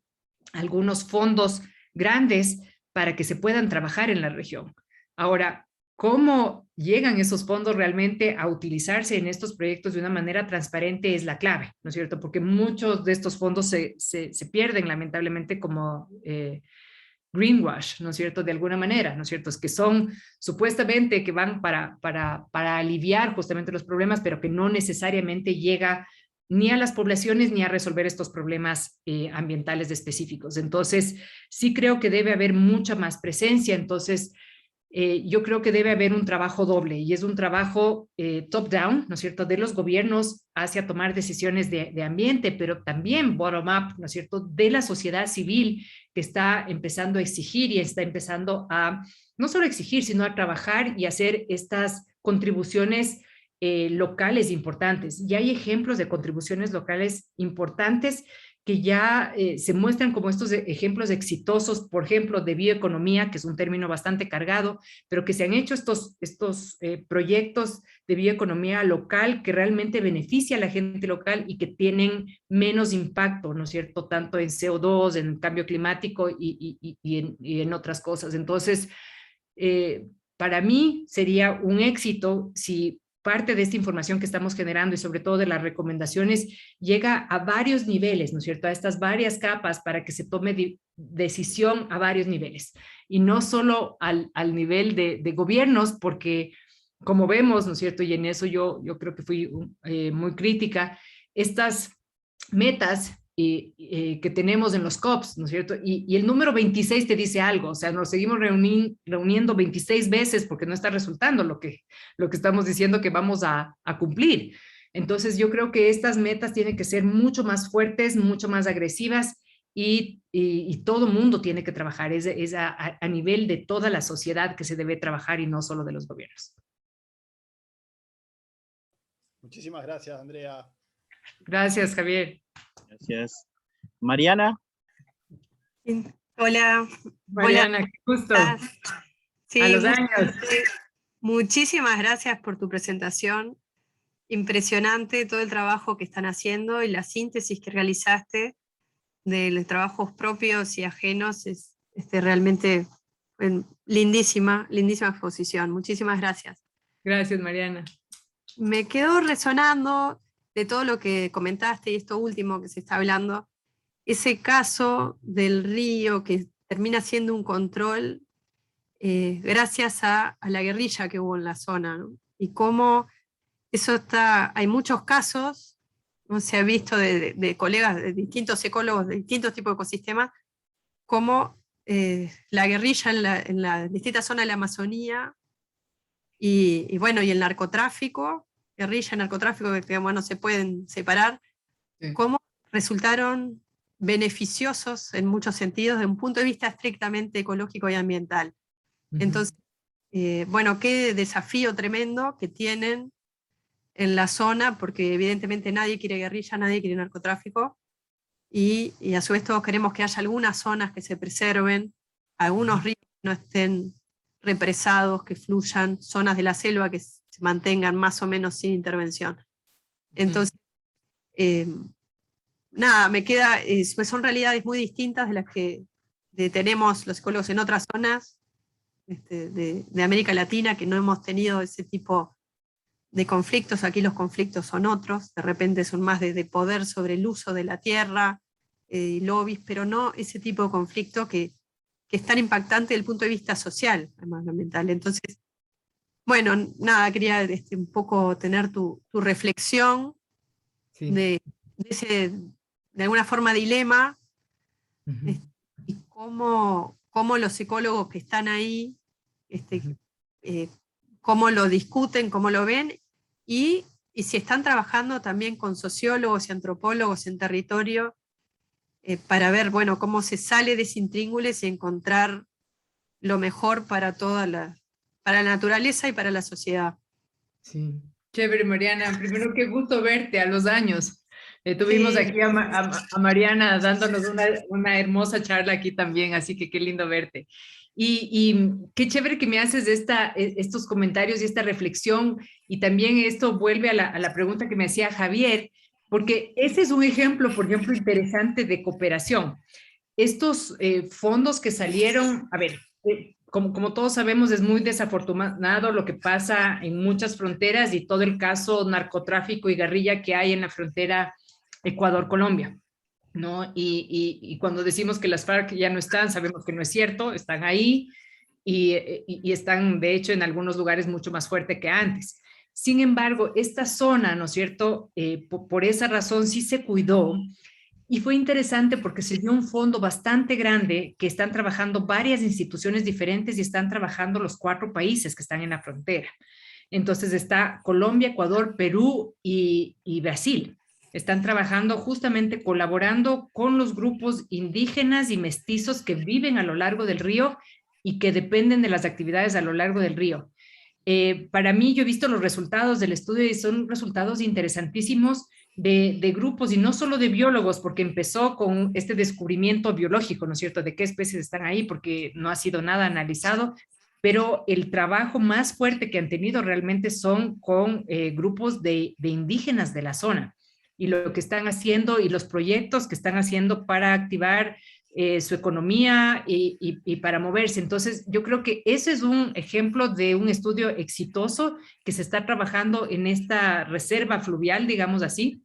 algunos fondos grandes para que se puedan trabajar en la región. Ahora, ¿cómo llegan esos fondos realmente a utilizarse en estos proyectos de una manera transparente? Es la clave, ¿no es cierto? Porque muchos de estos fondos se pierden lamentablemente como greenwash, ¿no es cierto? De alguna manera, ¿no es cierto? Es que son supuestamente que van para aliviar justamente los problemas, pero que no necesariamente llega ni a las poblaciones ni a resolver estos problemas ambientales específicos. Entonces, sí creo que debe haber mucha más presencia. Entonces, yo creo que debe haber un trabajo doble, y es un trabajo top-down, ¿no es cierto?, de los gobiernos hacia tomar decisiones de ambiente, pero también bottom-up, ¿no es cierto?, de la sociedad civil, que está empezando a exigir y está empezando a no solo exigir, sino a trabajar y hacer estas contribuciones locales importantes. Ya hay ejemplos de contribuciones locales importantes que ya se muestran como estos ejemplos exitosos, por ejemplo, de bioeconomía, que es un término bastante cargado, pero que se han hecho estos proyectos de bioeconomía local que realmente beneficia a la gente local y que tienen menos impacto, ¿no es cierto?, tanto en CO2, en cambio climático y en otras cosas. Entonces, para mí sería un éxito si parte de esta información que estamos generando y sobre todo de las recomendaciones llega a varios niveles, ¿no es cierto? A estas varias capas para que se tome decisión a varios niveles y no solo al nivel de gobiernos, porque como vemos, ¿no es cierto? Y en eso yo creo que fui muy crítica, estas metas que tenemos en los COPs, ¿no es cierto? Y el número 26 te dice algo, o sea, nos seguimos reuniendo 26 veces porque no está resultando lo que estamos diciendo que vamos a cumplir. Entonces yo creo que estas metas tienen que ser mucho más fuertes, mucho más agresivas y todo mundo tiene que trabajar, es a nivel de toda la sociedad que se debe trabajar y no solo de los gobiernos. Muchísimas gracias, Andrea. Gracias, Javier. Gracias. Mariana. Hola. Mariana, Hola. qué gusto. Sí, a los años. Muchísimas gracias por tu presentación. Impresionante todo el trabajo que están haciendo y la síntesis que realizaste de los trabajos propios y ajenos es realmente lindísima exposición. Muchísimas gracias. Gracias, Mariana. Me quedó resonando de todo lo que comentaste y esto último que se está hablando, ese caso del río que termina siendo un control gracias a la guerrilla que hubo en la zona, ¿no? Y cómo eso hay muchos casos, ¿no? Se ha visto de colegas, de distintos ecólogos, de distintos tipos de ecosistemas, cómo la guerrilla en la distintas zonas de la Amazonía y bueno, y el narcotráfico, guerrilla y narcotráfico, que no se pueden separar, sí. Cómo resultaron beneficiosos en muchos sentidos desde un punto de vista estrictamente ecológico y ambiental. Entonces, bueno, qué desafío tremendo que tienen en la zona, porque evidentemente nadie quiere guerrilla, nadie quiere narcotráfico, y a su vez todos queremos que haya algunas zonas que se preserven, algunos ríos que no estén represados, que fluyan, zonas de la selva que se mantengan más o menos sin intervención. Entonces, nada, me queda, pues son realidades muy distintas de las que tenemos los ecólogos en otras zonas de América Latina, que no hemos tenido ese tipo de conflictos. Aquí los conflictos son otros, de repente son más de poder sobre el uso de la tierra, lobbies, pero no ese tipo de conflicto que es tan impactante desde el punto de vista social, además ambiental. Entonces, bueno, nada, quería un poco tener tu reflexión sí. de ese, de alguna forma, dilema, y cómo los ecólogos que están ahí, cómo lo discuten, cómo lo ven, y si están trabajando también con sociólogos y antropólogos en territorio, para ver, bueno, cómo se sale de ese intríngulis y encontrar lo mejor para para la naturaleza y para la sociedad. Sí, chévere, Mariana. Primero, qué gusto verte a los años. Tuvimos aquí a Mariana dándonos una hermosa charla aquí también, así que qué lindo verte. Y qué chévere que me haces estos comentarios y esta reflexión, y también esto vuelve a la pregunta que me hacía Javier, porque ese es un ejemplo, por ejemplo, interesante de cooperación. Estos fondos que salieron, a ver, como todos sabemos, es muy desafortunado lo que pasa en muchas fronteras y todo el caso narcotráfico y guerrilla que hay en la frontera Ecuador-Colombia, ¿no? Y cuando decimos que las FARC ya no están, sabemos que no es cierto, están ahí y están, de hecho, en algunos lugares mucho más fuerte que antes. Sin embargo, esta zona, ¿no es cierto? Por esa razón sí se cuidó. Y fue interesante porque se dio un fondo bastante grande que están trabajando varias instituciones diferentes y están trabajando los 4 países que están en la frontera. Entonces está Colombia, Ecuador, Perú y Brasil. Están trabajando justamente colaborando con los grupos indígenas y mestizos que viven a lo largo del río y que dependen de las actividades a lo largo del río. Para mí, yo he visto los resultados del estudio y son resultados interesantísimos de grupos y no solo de biólogos, porque empezó con este descubrimiento biológico, ¿no es cierto?, de qué especies están ahí, porque no ha sido nada analizado, pero el trabajo más fuerte que han tenido realmente son con grupos de indígenas de la zona y lo que están haciendo y los proyectos que están haciendo para activar su economía y para moverse. Entonces, yo creo que ese es un ejemplo de un estudio exitoso que se está trabajando en esta reserva fluvial, digamos así.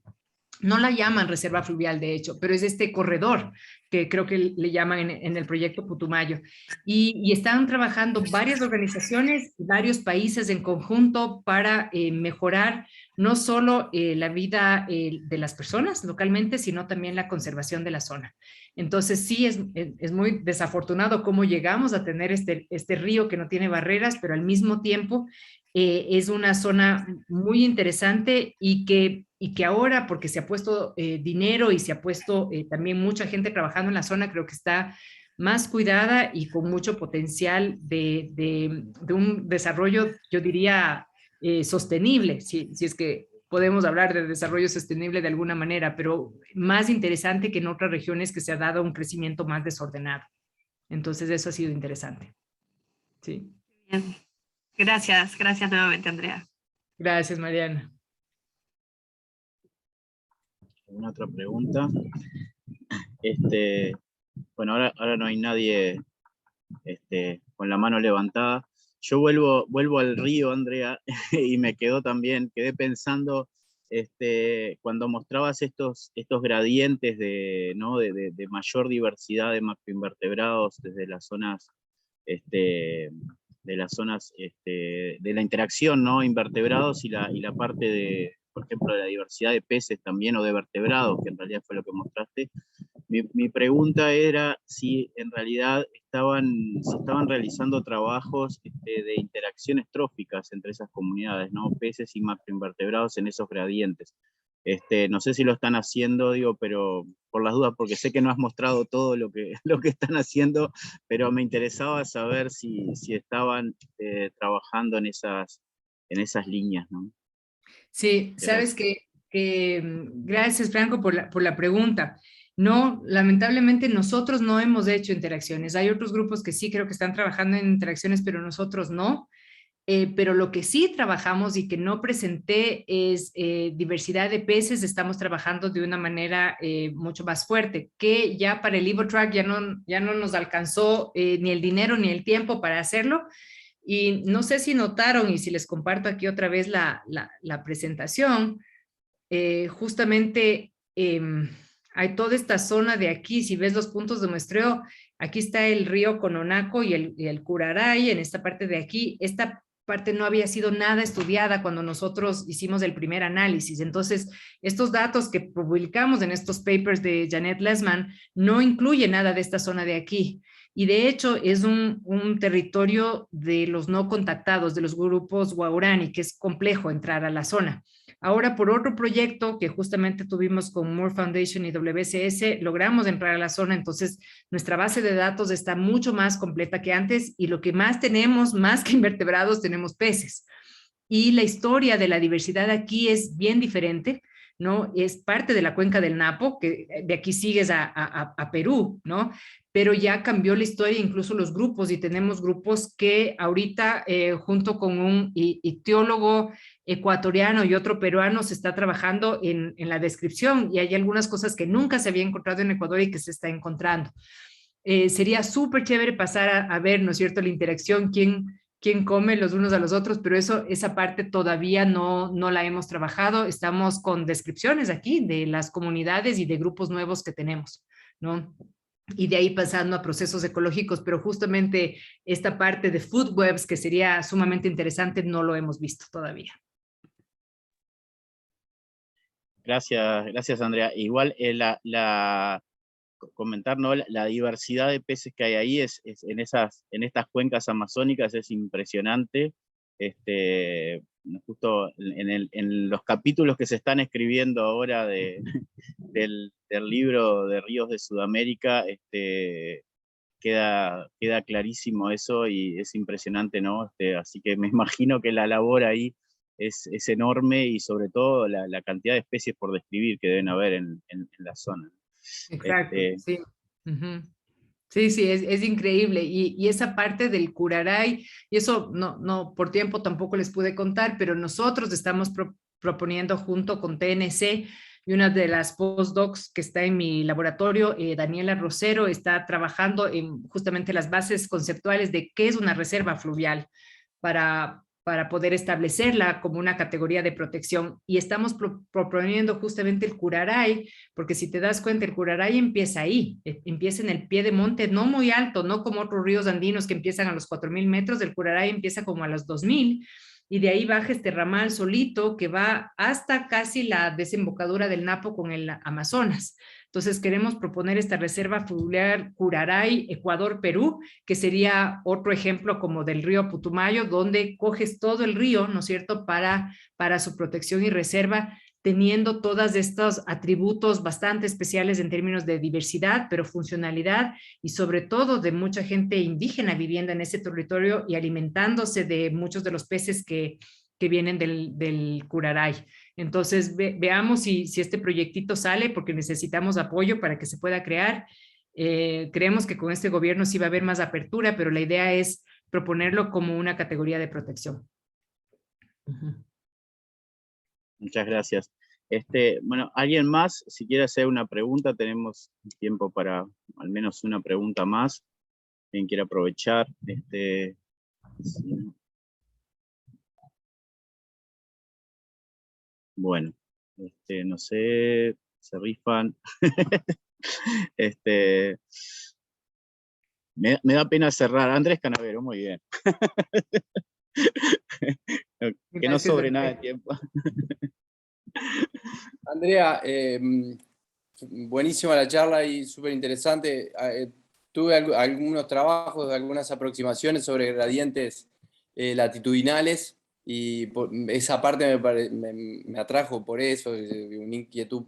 No la llaman reserva fluvial, de hecho, pero es este corredor que creo que le llaman en el proyecto Putumayo. Y están trabajando varias organizaciones, varios países en conjunto para mejorar no solo la vida de las personas localmente, sino también la conservación de la zona. Entonces sí, es muy desafortunado cómo llegamos a tener este río que no tiene barreras, pero al mismo tiempo es una zona muy interesante y que ahora, porque se ha puesto dinero y se ha puesto también mucha gente trabajando en la zona, creo que está más cuidada y con mucho potencial de un desarrollo, yo diría, sostenible, si es que podemos hablar de desarrollo sostenible de alguna manera, pero más interesante que en otras regiones que se ha dado un crecimiento más desordenado. Entonces eso ha sido interesante. Sí. Bien. Gracias nuevamente, Andrea. Gracias, Mariana. ¿Alguna otra pregunta? Bueno, ahora no hay nadie con la mano levantada. Yo vuelvo al río, Andrea, y quedé pensando, cuando mostrabas estos gradientes de mayor diversidad de macroinvertebrados desde las zonas, de la interacción, ¿no? Invertebrados y la parte de, por ejemplo, de la diversidad de peces también, o de vertebrados, que en realidad fue lo que mostraste. Mi pregunta era si en realidad se estaban realizando trabajos de interacciones tróficas entre esas comunidades, ¿no? Peces y macroinvertebrados en esos gradientes. No sé si lo están haciendo, pero por las dudas, porque sé que no has mostrado todo lo que están haciendo, pero me interesaba saber si estaban trabajando en esas líneas, ¿no? Sí, sabes que gracias, Franco, por la pregunta. No, lamentablemente nosotros no hemos hecho interacciones. Hay otros grupos que sí creo que están trabajando en interacciones, pero nosotros no. Pero lo que sí trabajamos y que no presenté es diversidad de peces. Estamos trabajando de una manera mucho más fuerte, que ya para el EvoTrack ya no nos alcanzó ni el dinero ni el tiempo para hacerlo. Y no sé si notaron, y si les comparto aquí otra vez la presentación, justamente hay toda esta zona de aquí. Si ves los puntos de muestreo, aquí está el río Cononaco y el Curaray, en esta parte de aquí. Esta parte no había sido nada estudiada cuando nosotros hicimos el primer análisis. Entonces, estos datos que publicamos en estos papers de Janet Lesman no incluyen nada de esta zona de aquí. Y de hecho es un territorio de los no contactados, de los grupos Waurani, que es complejo entrar a la zona. Ahora, por otro proyecto que justamente tuvimos con Moore Foundation y WCS, logramos entrar a la zona. Entonces nuestra base de datos está mucho más completa que antes, y lo que más tenemos, más que invertebrados, tenemos peces. Y la historia de la diversidad aquí es bien diferente, ¿no? Es parte de la cuenca del Napo, que de aquí sigues a Perú, ¿no? Pero ya cambió la historia, incluso los grupos, y tenemos grupos que ahorita, junto con un ictiólogo ecuatoriano y otro peruano, se está trabajando en la descripción, y hay algunas cosas que nunca se había encontrado en Ecuador y que se está encontrando. Sería súper chévere pasar a ver, ¿no es cierto?, la interacción, quién come los unos a los otros, pero esa parte todavía no la hemos trabajado. Estamos con descripciones aquí de las comunidades y de grupos nuevos que tenemos, ¿no? Y de ahí pasando a procesos ecológicos, pero justamente esta parte de food webs, que sería sumamente interesante, no lo hemos visto todavía. Gracias, Andrea. Igual comentar, ¿no? La diversidad de peces que hay ahí en estas cuencas amazónicas es impresionante. Justo en los capítulos que se están escribiendo ahora del libro de Ríos de Sudamérica, queda clarísimo eso, y es impresionante, ¿no? Así que me imagino que la labor ahí es enorme, y sobre todo la cantidad de especies por describir que deben haber en la zona. Exacto, sí. Uh-huh. Sí, es increíble. Y esa parte del Curaray, y eso no por tiempo tampoco les pude contar, pero nosotros estamos proponiendo junto con TNC y una de las postdocs que está en mi laboratorio, Daniela Rosero, está trabajando en justamente las bases conceptuales de qué es una reserva fluvial para poder establecerla como una categoría de protección. Y estamos proponiendo justamente el Curaray, porque si te das cuenta, el Curaray empieza ahí, empieza en el pie de monte, no muy alto, no como otros ríos andinos que empiezan a los 4.000 metros, el Curaray empieza como a los 2.000, y de ahí baja este ramal solito que va hasta casi la desembocadura del Napo con el Amazonas. Entonces queremos proponer esta reserva fluvial Curaray, Ecuador, Perú, que sería otro ejemplo como del río Putumayo, donde coges todo el río, ¿no es cierto?, para su protección y reserva, teniendo todos estos atributos bastante especiales en términos de diversidad, pero funcionalidad y sobre todo de mucha gente indígena viviendo en ese territorio y alimentándose de muchos de los peces que vienen del Curaray. Entonces, veamos si este proyectito sale, porque necesitamos apoyo para que se pueda crear. Creemos que con este gobierno sí va a haber más apertura, pero la idea es proponerlo como una categoría de protección. Muchas gracias. Bueno, ¿alguien más? Si quiere hacer una pregunta, tenemos tiempo para al menos una pregunta más. Quien quiera aprovechar. Sí. Bueno, no sé, se rifan. Me da pena cerrar. Andrés Canavero, muy bien. Que no sobre nada de tiempo. Andrea, buenísima la charla y súper interesante. Tuve algunos trabajos, algunas aproximaciones sobre gradientes latitudinales y esa parte me atrajo por eso, una inquietud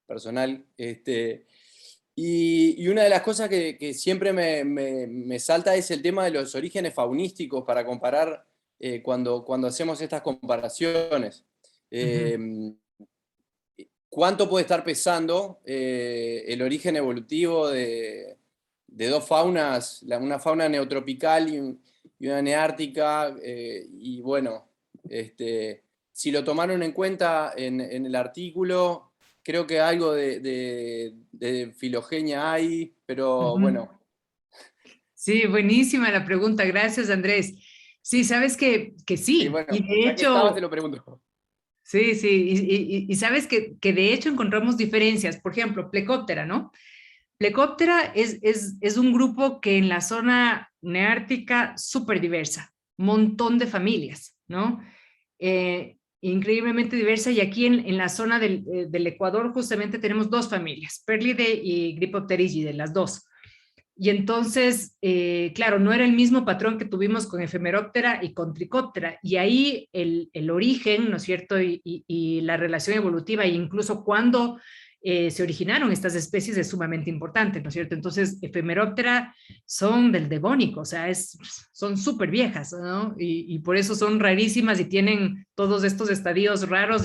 personal. Y una de las cosas que siempre me salta es el tema de los orígenes faunísticos para comparar cuando hacemos estas comparaciones. ¿Cuánto puede estar pesando el origen evolutivo de dos faunas, una fauna neotropical y una neártica? Y bueno, si lo tomaron en cuenta en el artículo, creo que algo de filogenia hay, pero bueno. Sí, buenísima la pregunta, gracias Andrés. Sí, sabes que sí, y bueno, y de ya hecho... que estabas, te lo pregunto. Sí, sí, y sabes que de hecho encontramos diferencias. Por ejemplo, Plecóptera, ¿no? Plecóptera es un grupo que en la zona neártica súper diversa, montón de familias, ¿no? Increíblemente diversa, y aquí en la zona del Ecuador justamente tenemos dos familias, Perlidae y Gripopterigidae, las dos. Y entonces, claro, no era el mismo patrón que tuvimos con Ephemeroptera y con Trichoptera, y ahí el origen, ¿no es cierto?, y la relación evolutiva, e incluso cuando se originaron estas especies es sumamente importante, ¿no es cierto? Entonces, Ephemeroptera son del Devónico, o sea, son súper viejas, ¿no? Y por eso son rarísimas y tienen todos estos estadios raros,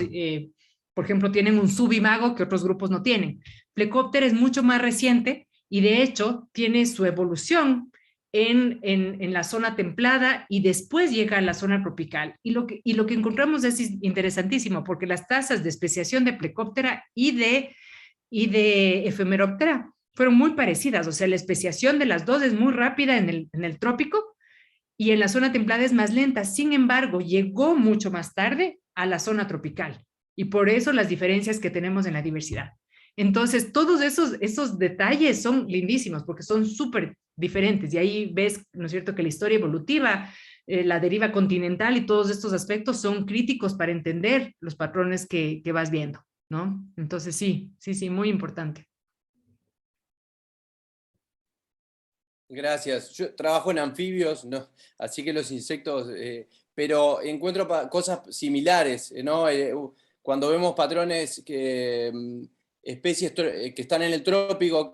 por ejemplo, tienen un subimago que otros grupos no tienen. Plecóptera es mucho más reciente, y de hecho tiene su evolución en la zona templada y después llega a la zona tropical. Y lo que encontramos es interesantísimo, porque las tasas de especiación de Plecóptera y de Ephemeroptera fueron muy parecidas, o sea, la especiación de las dos es muy rápida en el trópico y en la zona templada es más lenta. Sin embargo, llegó mucho más tarde a la zona tropical, y por eso las diferencias que tenemos en la diversidad. Entonces, todos esos detalles son lindísimos porque son súper diferentes, y ahí ves, ¿no es cierto?, que la historia evolutiva, la deriva continental y todos estos aspectos son críticos para entender los patrones que vas viendo, ¿no? Entonces, sí, muy importante. Gracias. Yo trabajo en anfibios, ¿no? Así que los insectos, pero encuentro cosas similares, ¿no? Cuando vemos patrones especies que están en el trópico,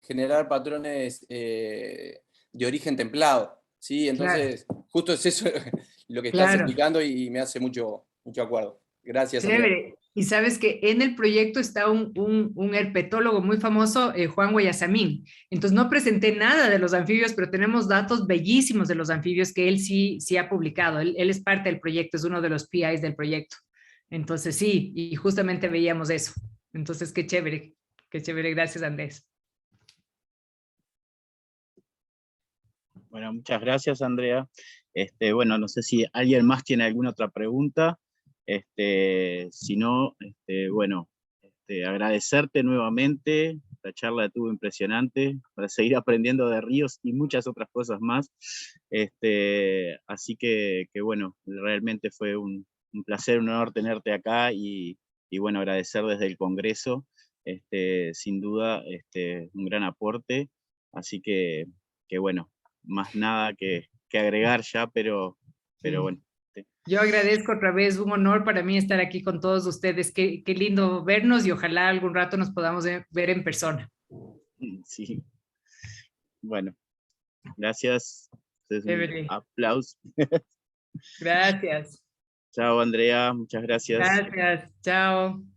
generar patrones de origen templado, ¿sí? Entonces, claro, justo es eso lo que estás explicando y me hace mucho acuerdo. Gracias, Andrea. Y sabes que en el proyecto está un herpetólogo muy famoso, Juan Guayasamín. Entonces no presenté nada de los anfibios, pero tenemos datos bellísimos de los anfibios que él sí ha publicado. Él es parte del proyecto, es uno de los PIs del proyecto. Entonces sí, y justamente veíamos eso. Entonces qué chévere, gracias Andrés. Bueno, muchas gracias, Andrea. Bueno, no sé si alguien más tiene alguna otra pregunta. Si no, bueno, agradecerte nuevamente. La charla estuvo impresionante para seguir aprendiendo de ríos y muchas otras cosas más. Así que bueno, realmente fue un placer, un honor tenerte acá y bueno, agradecer desde el Congreso, sin duda, un gran aporte. Así que bueno, más nada que agregar ya, pero bueno. Yo agradezco otra vez, un honor para mí estar aquí con todos ustedes. Qué lindo vernos y ojalá algún rato nos podamos ver en persona. Sí. Bueno, gracias. Chévere. Aplausos. Gracias. Chao, Andrea. Muchas gracias. Gracias. Chao.